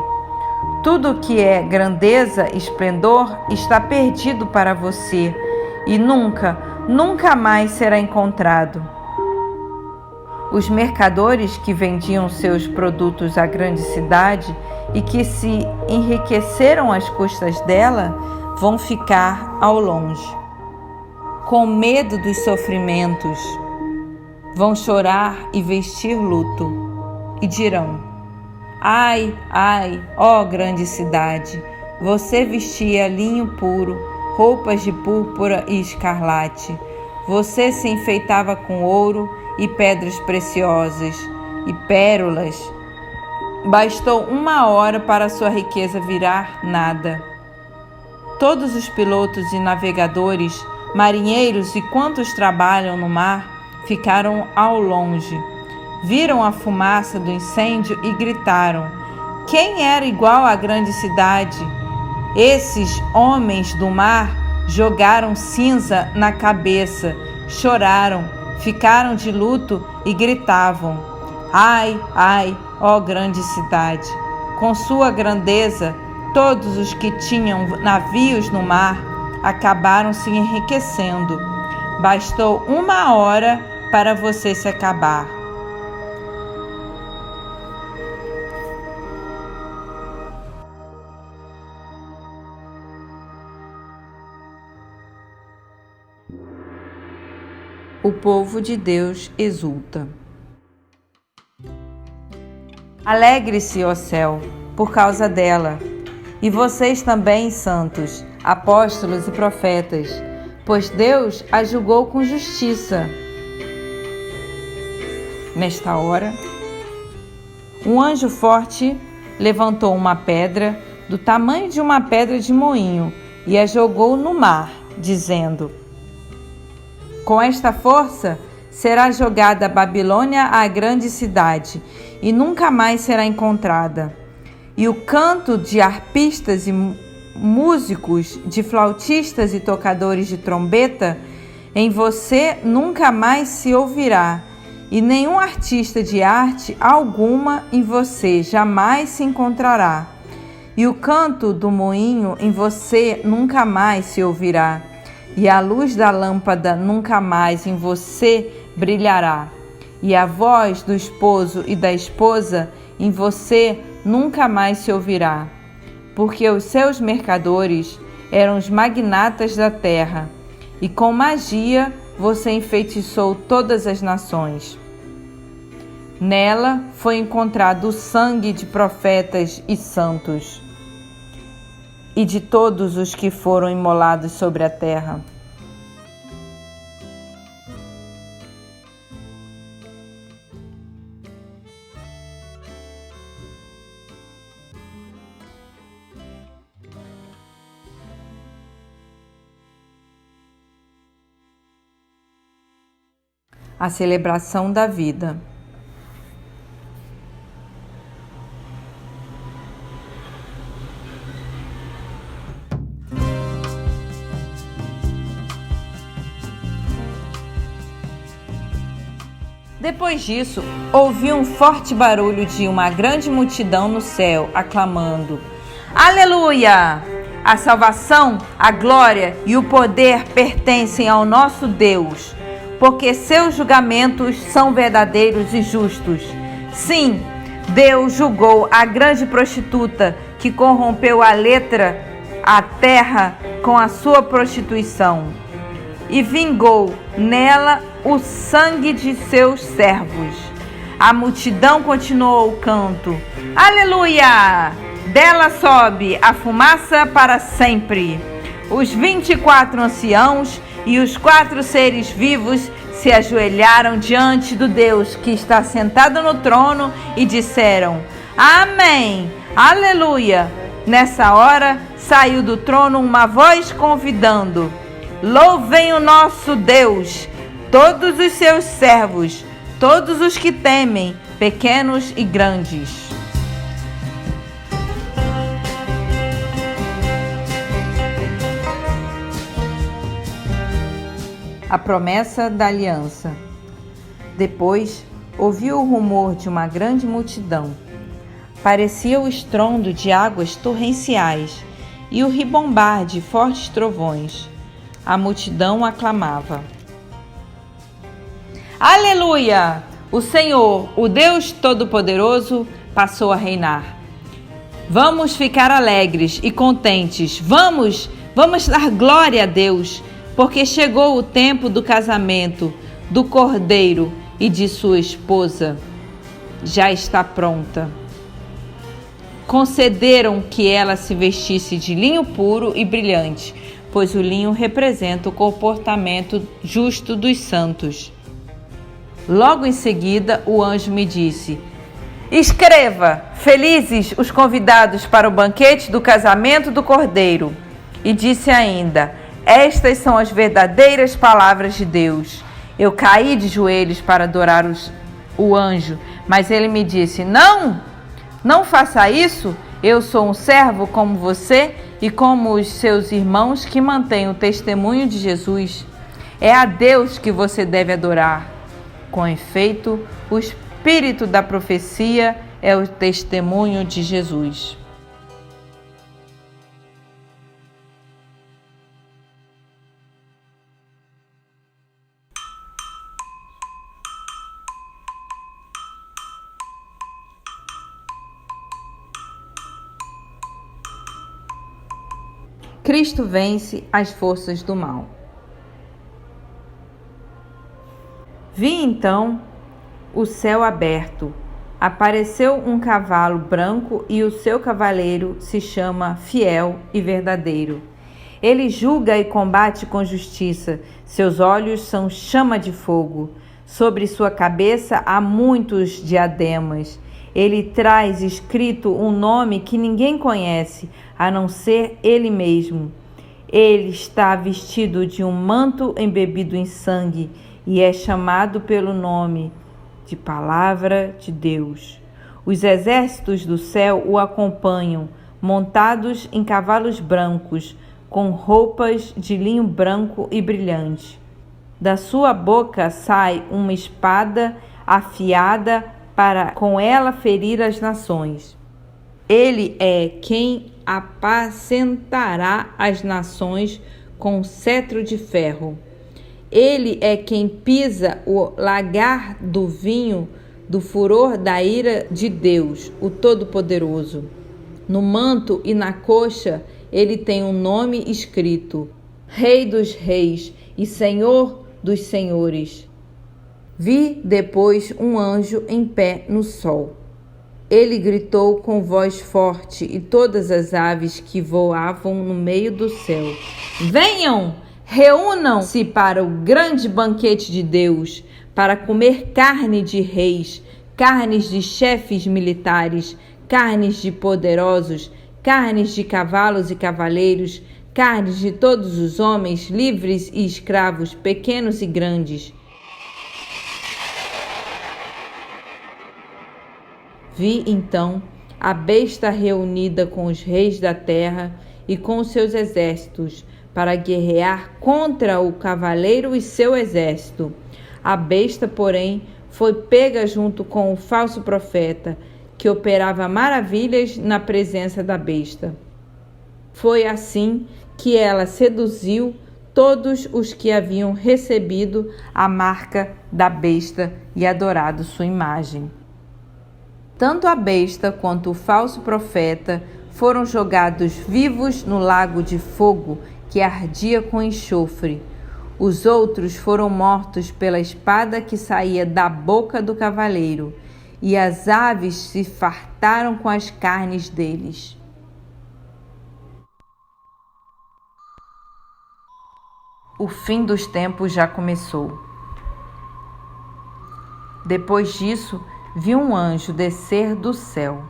Tudo que é grandeza e esplendor está perdido para você e nunca, nunca mais será encontrado. Os mercadores que vendiam seus produtos à grande cidade e que se enriqueceram às custas dela vão ficar ao longe, com medo dos sofrimentos. Vão chorar e vestir luto e dirão: ai, ai, ó grande cidade, você vestia linho puro, roupas de púrpura e escarlate. Você se enfeitava com ouro e pedras preciosas e pérolas. Bastou uma hora para sua riqueza virar nada. Todos os pilotos e navegadores, marinheiros e quantos trabalham no mar ficaram ao longe. Viram a fumaça do incêndio e gritaram: quem era igual à grande cidade? Esses homens do mar jogaram cinza na cabeça, choraram, ficaram de luto e gritavam: ai, ai, ó grande cidade! Com sua grandeza, todos os que tinham navios no mar acabaram se enriquecendo. Bastou uma hora para você se acabar. O povo de Deus exulta. Alegre-se, ó céu, por causa dela, e vocês também, santos, apóstolos e profetas, pois Deus a julgou com justiça. Nesta hora, um anjo forte levantou uma pedra do tamanho de uma pedra de moinho, e a jogou no mar, dizendo: com esta força será jogada a Babilônia, a grande cidade, e nunca mais será encontrada. E o canto de arpistas e músicos, de flautistas e tocadores de trombeta, em você nunca mais se ouvirá, e nenhum artista de arte alguma em você jamais se encontrará. E o canto do moinho em você nunca mais se ouvirá, e a luz da lâmpada nunca mais em você brilhará, e a voz do esposo e da esposa em você nunca mais se ouvirá, porque os seus mercadores eram os magnatas da terra, e com magia você enfeitiçou todas as nações. Nela foi encontrado o sangue de profetas e santos, e de todos os que foram imolados sobre a terra. A celebração da vida. Depois disso, ouvi um forte barulho de uma grande multidão no céu, aclamando: Aleluia! A salvação, a glória e o poder pertencem ao nosso Deus, porque seus julgamentos são verdadeiros e justos. Sim, Deus julgou a grande prostituta que corrompeu a terra com a sua prostituição, e vingou nela o sangue de seus servos. A multidão continuou o canto: Aleluia! Dela sobe a fumaça para sempre. Os 24 anciãos e os 4 seres vivos se ajoelharam diante do Deus que está sentado no trono e disseram: Amém! Aleluia! Nessa hora saiu do trono uma voz convidando: Louvem o nosso Deus, todos os seus servos, todos os que temem, pequenos e grandes. A promessa da aliança. Depois, ouviu o rumor de uma grande multidão. Parecia o estrondo de águas torrenciais e o ribombar de fortes trovões. A multidão aclamava: Aleluia! O Senhor, o Deus Todo-Poderoso, passou a reinar. Vamos ficar alegres e contentes. Vamos dar glória a Deus, porque chegou o tempo do casamento do Cordeiro e de sua esposa. Já está pronta. Concederam que ela se vestisse de linho puro e brilhante, pois o linho representa o comportamento justo dos santos. Logo em seguida, o anjo me disse: Escreva: felizes os convidados para o banquete do casamento do Cordeiro. E disse ainda: Estas são as verdadeiras palavras de Deus. Eu caí de joelhos para adorar o anjo, mas ele me disse: Não faça isso. Eu sou um servo como você e como os seus irmãos que mantêm o testemunho de Jesus. É a Deus que você deve adorar. Com efeito, o espírito da profecia é o testemunho de Jesus. Cristo vence as forças do mal. Vi então o céu aberto. Apareceu um cavalo branco e o seu cavaleiro se chama Fiel e Verdadeiro. Ele julga e combate com justiça. Seus olhos são chama de fogo. Sobre sua cabeça há muitos diademas. Ele traz escrito um nome que ninguém conhece, a não ser ele mesmo. Ele está vestido de um manto embebido em sangue e é chamado pelo nome de Palavra de Deus. Os exércitos do céu o acompanham, montados em cavalos brancos, com roupas de linho branco e brilhante. Da sua boca sai uma espada afiada para com ela ferir as nações. Ele é quem apacentará as nações com cetro de ferro. Ele é quem pisa o lagar do vinho do furor da ira de Deus, o Todo-Poderoso. No manto e na coxa ele tem um nome escrito: Rei dos Reis e Senhor dos Senhores. Vi depois um anjo em pé no sol. Ele gritou com voz forte e todas as aves que voavam no meio do céu: Venham, reúnam-se para o grande banquete de Deus, para comer carne de reis, carnes de chefes militares, carnes de poderosos, carnes de cavalos e cavaleiros, carnes de todos os homens, livres e escravos, pequenos e grandes. Vi então a besta reunida com os reis da terra e com os seus exércitos, para guerrear contra o cavaleiro e seu exército. A besta, porém, foi pega junto com o falso profeta, que operava maravilhas na presença da besta. Foi assim que ela seduziu todos os que haviam recebido a marca da besta e adorado sua imagem. Tanto a besta quanto o falso profeta foram jogados vivos no lago de fogo que ardia com enxofre. Os outros foram mortos pela espada que saía da boca do cavaleiro, e as aves se fartaram com as carnes deles. O fim dos tempos já começou. Depois disso, vi um anjo descer do céu.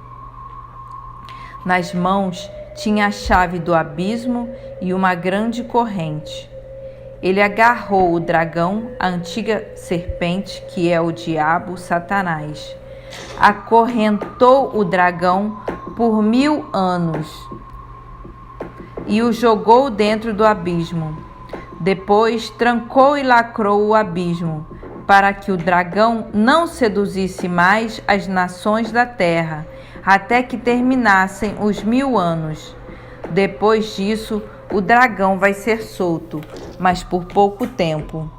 Nas mãos tinha a chave do abismo e uma grande corrente. Ele agarrou o dragão, a antiga serpente, que é o diabo, Satanás. Acorrentou o dragão por 1000 anos e o jogou dentro do abismo. Depois trancou e lacrou o abismo, para que o dragão não seduzisse mais as nações da terra, até que terminassem os 1000 anos. Depois disso, o dragão vai ser solto, mas por pouco tempo.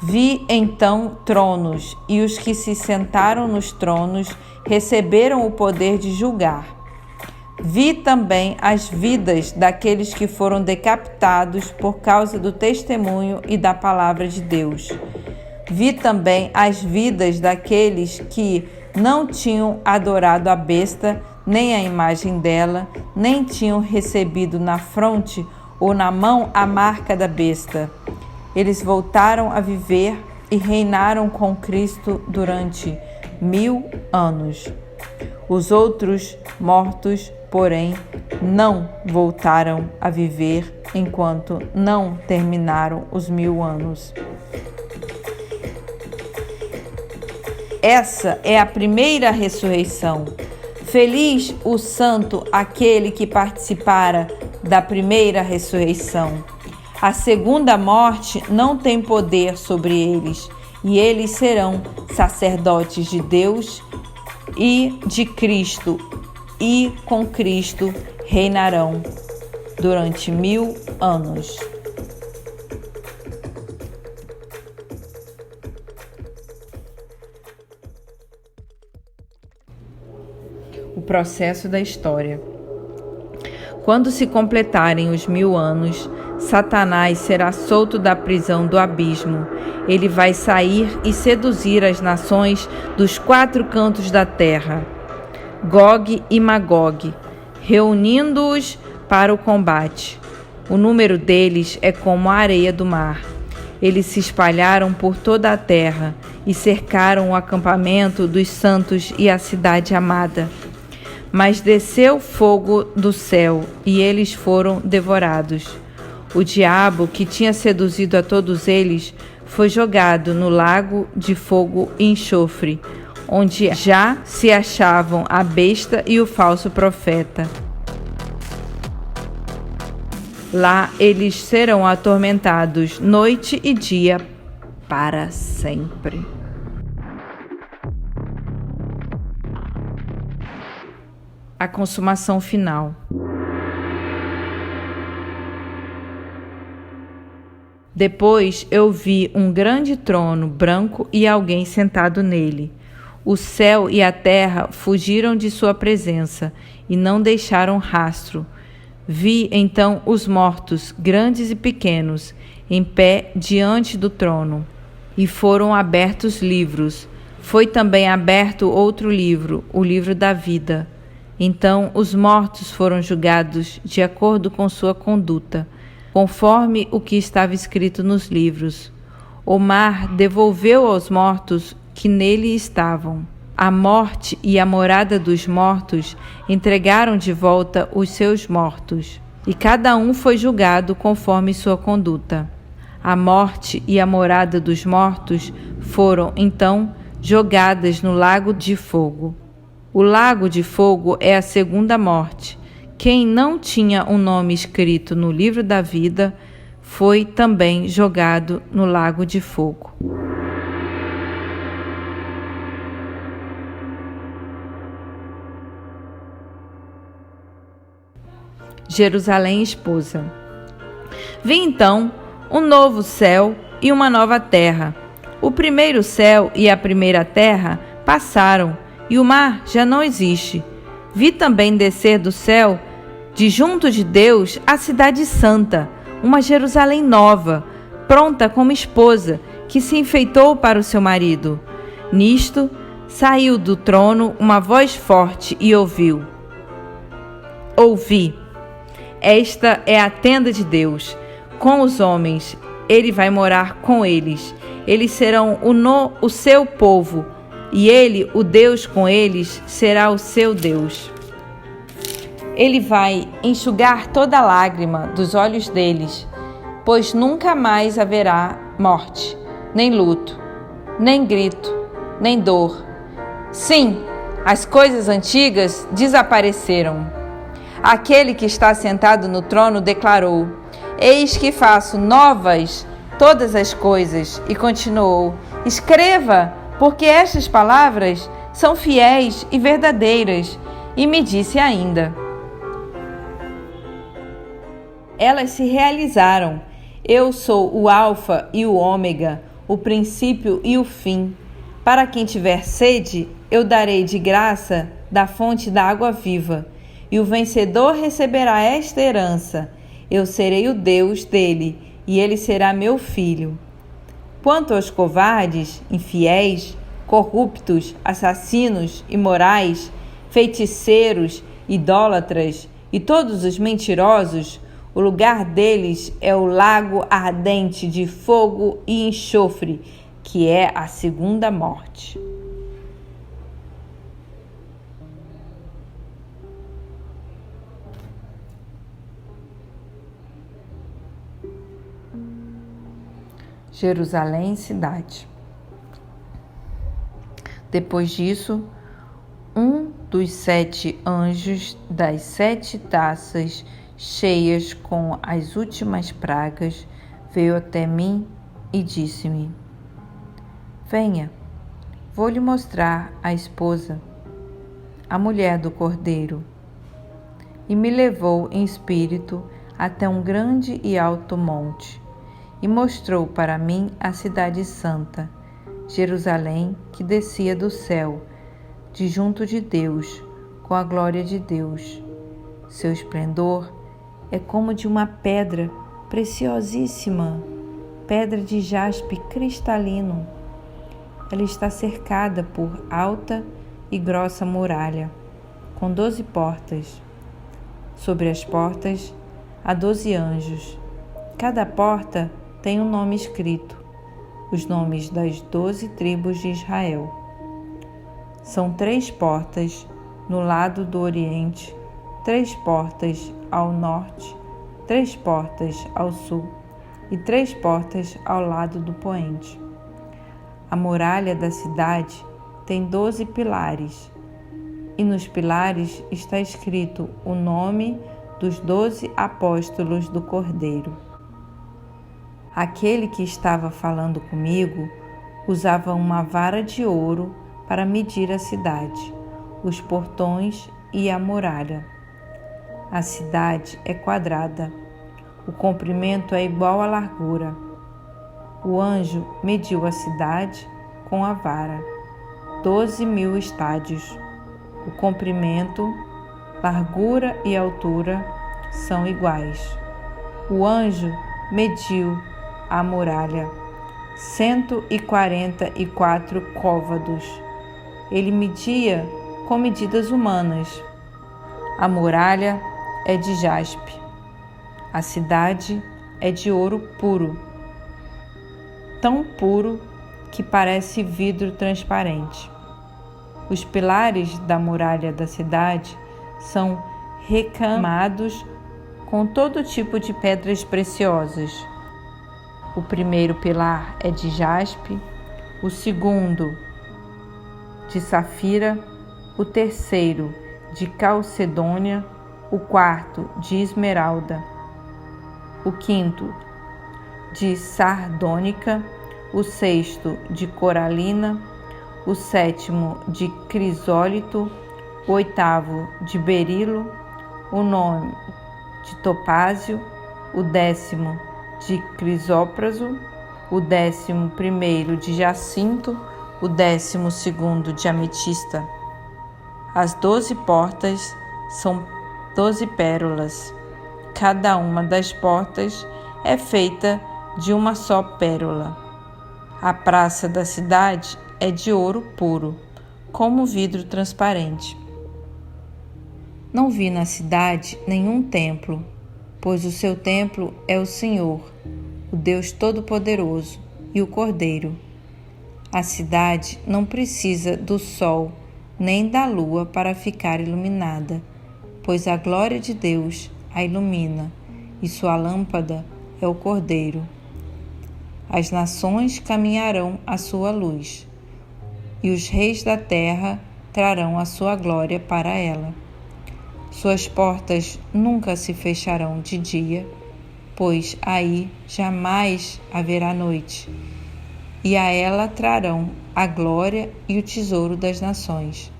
Vi então tronos, e os que se sentaram nos tronos receberam o poder de julgar. Vi também as vidas daqueles que foram decapitados por causa do testemunho e da palavra de Deus. Vi também as vidas daqueles que não tinham adorado a besta, nem a imagem dela, nem tinham recebido na fronte ou na mão a marca da besta. Eles voltaram a viver e reinaram com Cristo durante 1000 anos. Os outros mortos, porém, não voltaram a viver enquanto não terminaram os 1000 anos. Essa é a primeira ressurreição. Feliz o santo aquele que participara da primeira ressurreição. A segunda morte não tem poder sobre eles, e eles serão sacerdotes de Deus e de Cristo, e com Cristo reinarão durante 1000 anos. O processo da história. Quando se completarem os 1000 anos, Satanás será solto da prisão do abismo. Ele vai sair e seduzir as nações dos 4 cantos da terra, Gog e Magog, reunindo-os para o combate. O número deles é como a areia do mar. Eles se espalharam por toda a terra e cercaram o acampamento dos santos e a cidade amada. Mas desceu fogo do céu e eles foram devorados. O diabo, que tinha seduzido a todos eles, foi jogado no lago de fogo e enxofre, onde já se achavam a besta e o falso profeta. Lá eles serão atormentados noite e dia para sempre. A consumação final. Depois eu vi um grande trono branco e alguém sentado nele. O céu e a terra fugiram de sua presença e não deixaram rastro. Vi então os mortos, grandes e pequenos, em pé diante do trono. E foram abertos livros. Foi também aberto outro livro, o livro da vida. Então os mortos foram julgados de acordo com sua conduta, conforme o que estava escrito nos livros. O mar devolveu aos mortos que nele estavam. A morte e a morada dos mortos entregaram de volta os seus mortos, e cada um foi julgado conforme sua conduta. A morte e a morada dos mortos foram, então, jogadas no lago de fogo. O lago de fogo é a segunda morte. Quem não tinha um nome escrito no livro da vida foi também jogado no lago de fogo. Jerusalém esposa. Vi então um novo céu e uma nova terra. O primeiro céu e a primeira terra passaram, e o mar já não existe. Vi também descer do céu, de junto de Deus, a cidade santa, uma Jerusalém nova, pronta como esposa, que se enfeitou para o seu marido. Nisto, saiu do trono uma voz forte e ouvi: esta é a tenda de Deus, com os homens, ele vai morar com eles. Eles serão o seu povo, e ele, o Deus com eles, será o seu Deus. Ele vai enxugar toda lágrima dos olhos deles, pois nunca mais haverá morte, nem luto, nem grito, nem dor. Sim, as coisas antigas desapareceram. Aquele que está sentado no trono declarou: eis que faço novas todas as coisas. E continuou: escreva, porque estas palavras são fiéis e verdadeiras. E me disse ainda: elas se realizaram. Eu sou o Alfa e o Ômega, o princípio e o fim. Para quem tiver sede, eu darei de graça da fonte da água viva. E o vencedor receberá esta herança. Eu serei o Deus dele, e ele será meu filho. Quanto aos covardes, infiéis, corruptos, assassinos, imorais, feiticeiros, idólatras e todos os mentirosos, o lugar deles é o lago ardente de fogo e enxofre, que é a segunda morte. Jerusalém, cidade. Depois disso, um dos 7 anjos das 7 taças cheias com as últimas pragas veio até mim e disse-me: venha, vou lhe mostrar a esposa, a mulher do Cordeiro. E me levou em espírito até um grande e alto monte, e mostrou para mim a cidade santa, Jerusalém, que descia do céu, de junto de Deus, com a glória de Deus. Seu esplendor é como de uma pedra preciosíssima, pedra de jaspe cristalino. Ela está cercada por alta e grossa muralha, com 12 portas. Sobre as portas há 12 anjos. Cada porta tem um nome escrito, os nomes das 12 tribos de Israel. São 3 portas no lado do oriente, 3 portas ao norte, 3 portas ao sul e 3 portas ao lado do poente. A muralha da cidade tem 12 pilares, e nos pilares está escrito o nome dos 12 apóstolos do Cordeiro. Aquele que estava falando comigo usava uma vara de ouro para medir a cidade, os portões e a muralha. A cidade é quadrada, o comprimento é igual à largura. O anjo mediu a cidade com a vara, 12.000 estádios. O comprimento, largura e altura são iguais. O anjo mediu a muralha, 144 côvados. Ele media com medidas humanas. A muralha é de jaspe. A cidade é de ouro puro, tão puro que parece vidro transparente. Os pilares da muralha da cidade são recamados com todo tipo de pedras preciosas. O primeiro pilar é de jaspe, o segundo de safira, o terceiro de calcedônia, o quarto de esmeralda, o quinto de sardônica, o sexto de coralina, o sétimo de crisólito, o oitavo de berilo, o nono de topázio, o 10º de crisópraso, o 11º de jacinto, o 12º de ametista. As 12 portas são 12 pérolas. Cada uma das portas é feita de uma só pérola. A praça da cidade é de ouro puro, como vidro transparente. Não vi na cidade nenhum templo, pois o seu templo é o Senhor, o Deus Todo-Poderoso e o Cordeiro. A cidade não precisa do sol nem da lua para ficar iluminada, pois a glória de Deus a ilumina e sua lâmpada é o Cordeiro. As nações caminharão à sua luz, e os reis da terra trarão a sua glória para ela. Suas portas nunca se fecharão de dia, pois aí jamais haverá noite, e a ela trarão a glória e o tesouro das nações.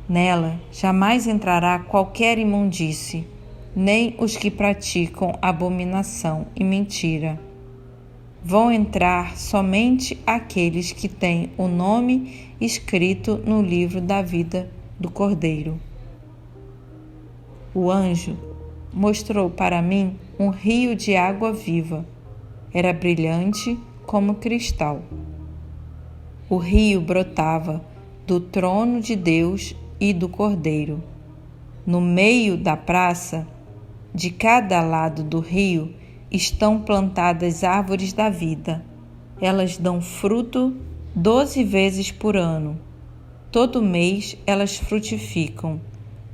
Nela jamais entrará qualquer imundície, nem os que praticam abominação e mentira. Vão entrar somente aqueles que têm o nome escrito no livro da vida do Cordeiro. O anjo mostrou para mim um rio de água viva. Era brilhante como cristal. O rio brotava do trono de Deus e do Cordeiro. No meio da praça, de cada lado do rio, estão plantadas árvores da vida. Elas dão fruto 12 vezes por ano. Todo mês elas frutificam.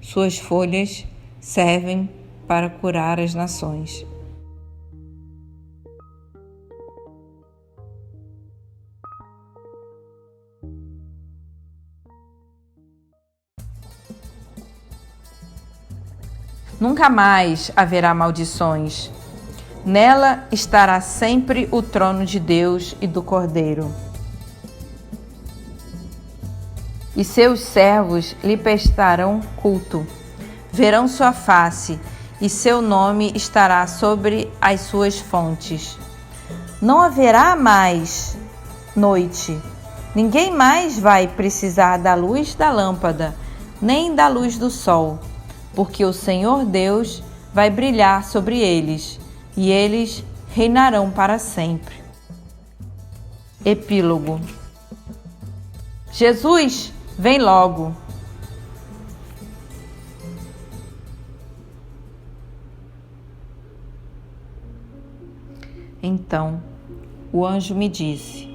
Suas folhas servem para curar as nações. Nunca mais haverá maldições. Nela estará sempre o trono de Deus e do Cordeiro. E seus servos lhe prestarão culto. Verão sua face, e seu nome estará sobre as suas fontes. Não haverá mais noite. Ninguém mais vai precisar da luz da lâmpada, nem da luz do sol, porque o Senhor Deus vai brilhar sobre eles, e eles reinarão para sempre. Epílogo. Jesus, vem logo. Então o anjo me disse: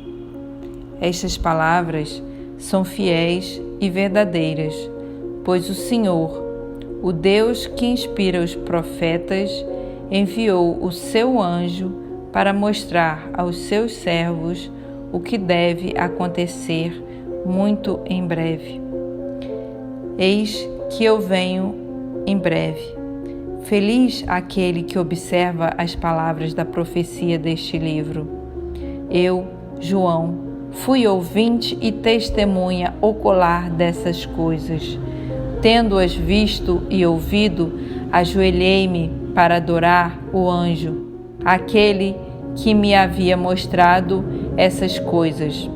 estas palavras são fiéis e verdadeiras, pois o Senhor, o Deus que inspira os profetas, enviou o seu anjo para mostrar aos seus servos o que deve acontecer muito em breve. Eis que eu venho em breve. Feliz aquele que observa as palavras da profecia deste livro. Eu, João, fui ouvinte e testemunha ocular dessas coisas. Tendo-as visto e ouvido, ajoelhei-me para adorar o anjo, aquele que me havia mostrado essas coisas.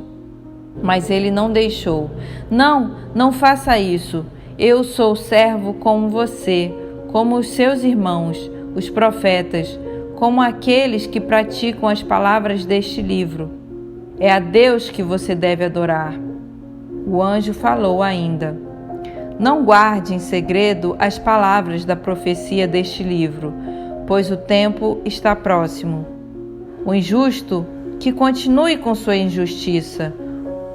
Mas ele não deixou. Não faça isso. Eu sou servo como você, como os seus irmãos, os profetas, como aqueles que praticam as palavras deste livro. É a Deus que você deve adorar. O anjo falou ainda: não guarde em segredo as palavras da profecia deste livro, pois o tempo está próximo. O injusto, que continue com sua injustiça.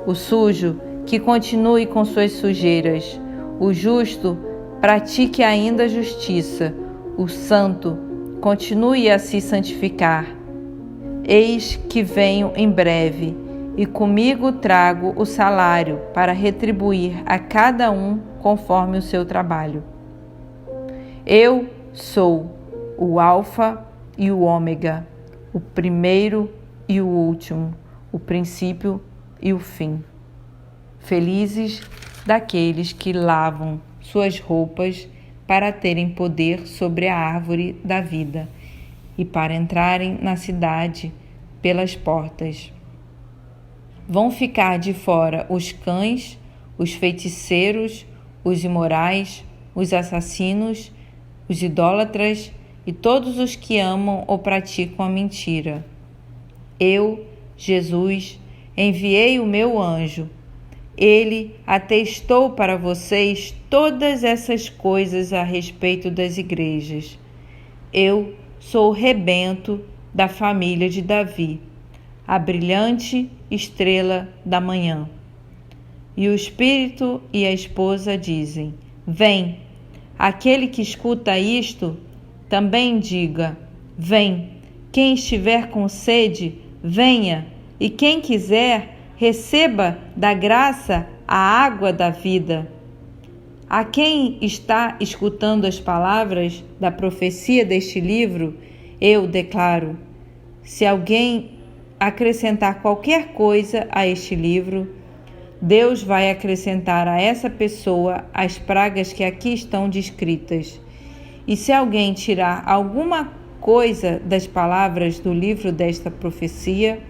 O sujo, que continue com suas sujeiras. O justo, pratique ainda a justiça. O santo, continue a se santificar. Eis que venho em breve, e comigo trago o salário para retribuir a cada um conforme o seu trabalho. Eu sou o Alfa e o Ômega, o primeiro e o último, o princípio e o fim. Felizes daqueles que lavam suas roupas para terem poder sobre a árvore da vida e para entrarem na cidade pelas portas. Vão ficar de fora os cães, os feiticeiros, os imorais, os assassinos, os idólatras e todos os que amam ou praticam a mentira. Eu, Jesus, enviei o meu anjo. Ele atestou para vocês todas essas coisas a respeito das igrejas. Eu sou o rebento da família de Davi, a brilhante estrela da manhã. E o Espírito e a esposa dizem: vem. Aquele que escuta isto, também diga: vem. Quem estiver com sede, venha. E quem quiser, receba da graça a água da vida. A quem está escutando as palavras da profecia deste livro, eu declaro: se alguém acrescentar qualquer coisa a este livro, Deus vai acrescentar a essa pessoa as pragas que aqui estão descritas. E se alguém tirar alguma coisa das palavras do livro desta profecia,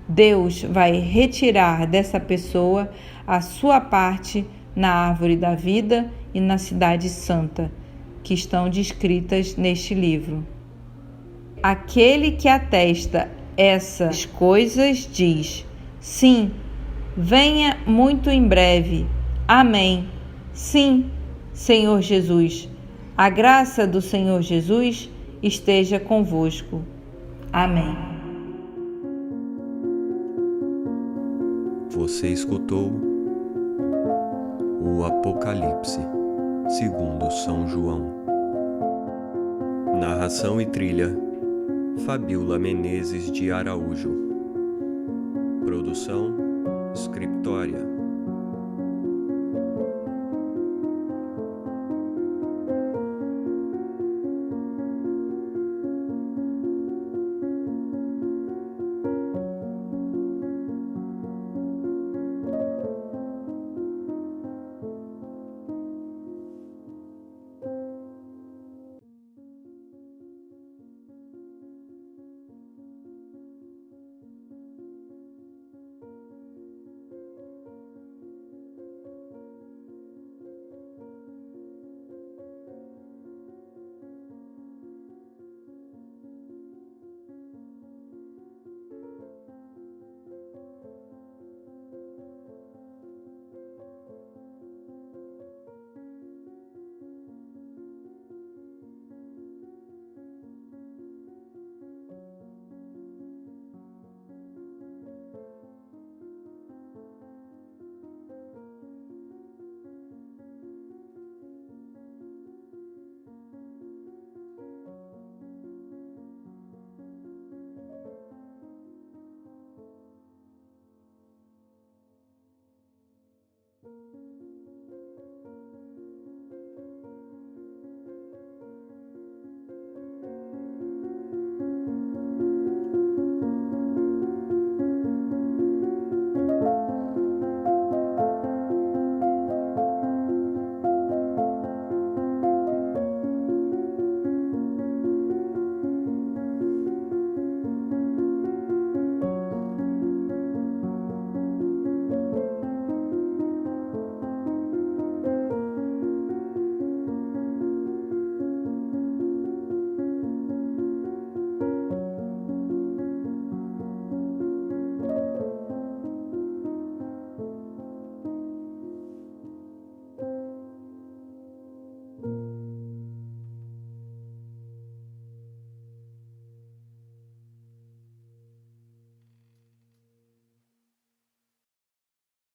Deus vai retirar dessa pessoa a sua parte na árvore da vida e na cidade santa, que estão descritas neste livro. Aquele que atesta essas coisas diz: sim, venha muito em breve. Amém. Sim, Senhor Jesus. A graça do Senhor Jesus esteja convosco. Amém. Você escutou o Apocalipse, segundo São João. Narração e trilha: Fabiola Menezes de Araújo. Produção: Scriptória.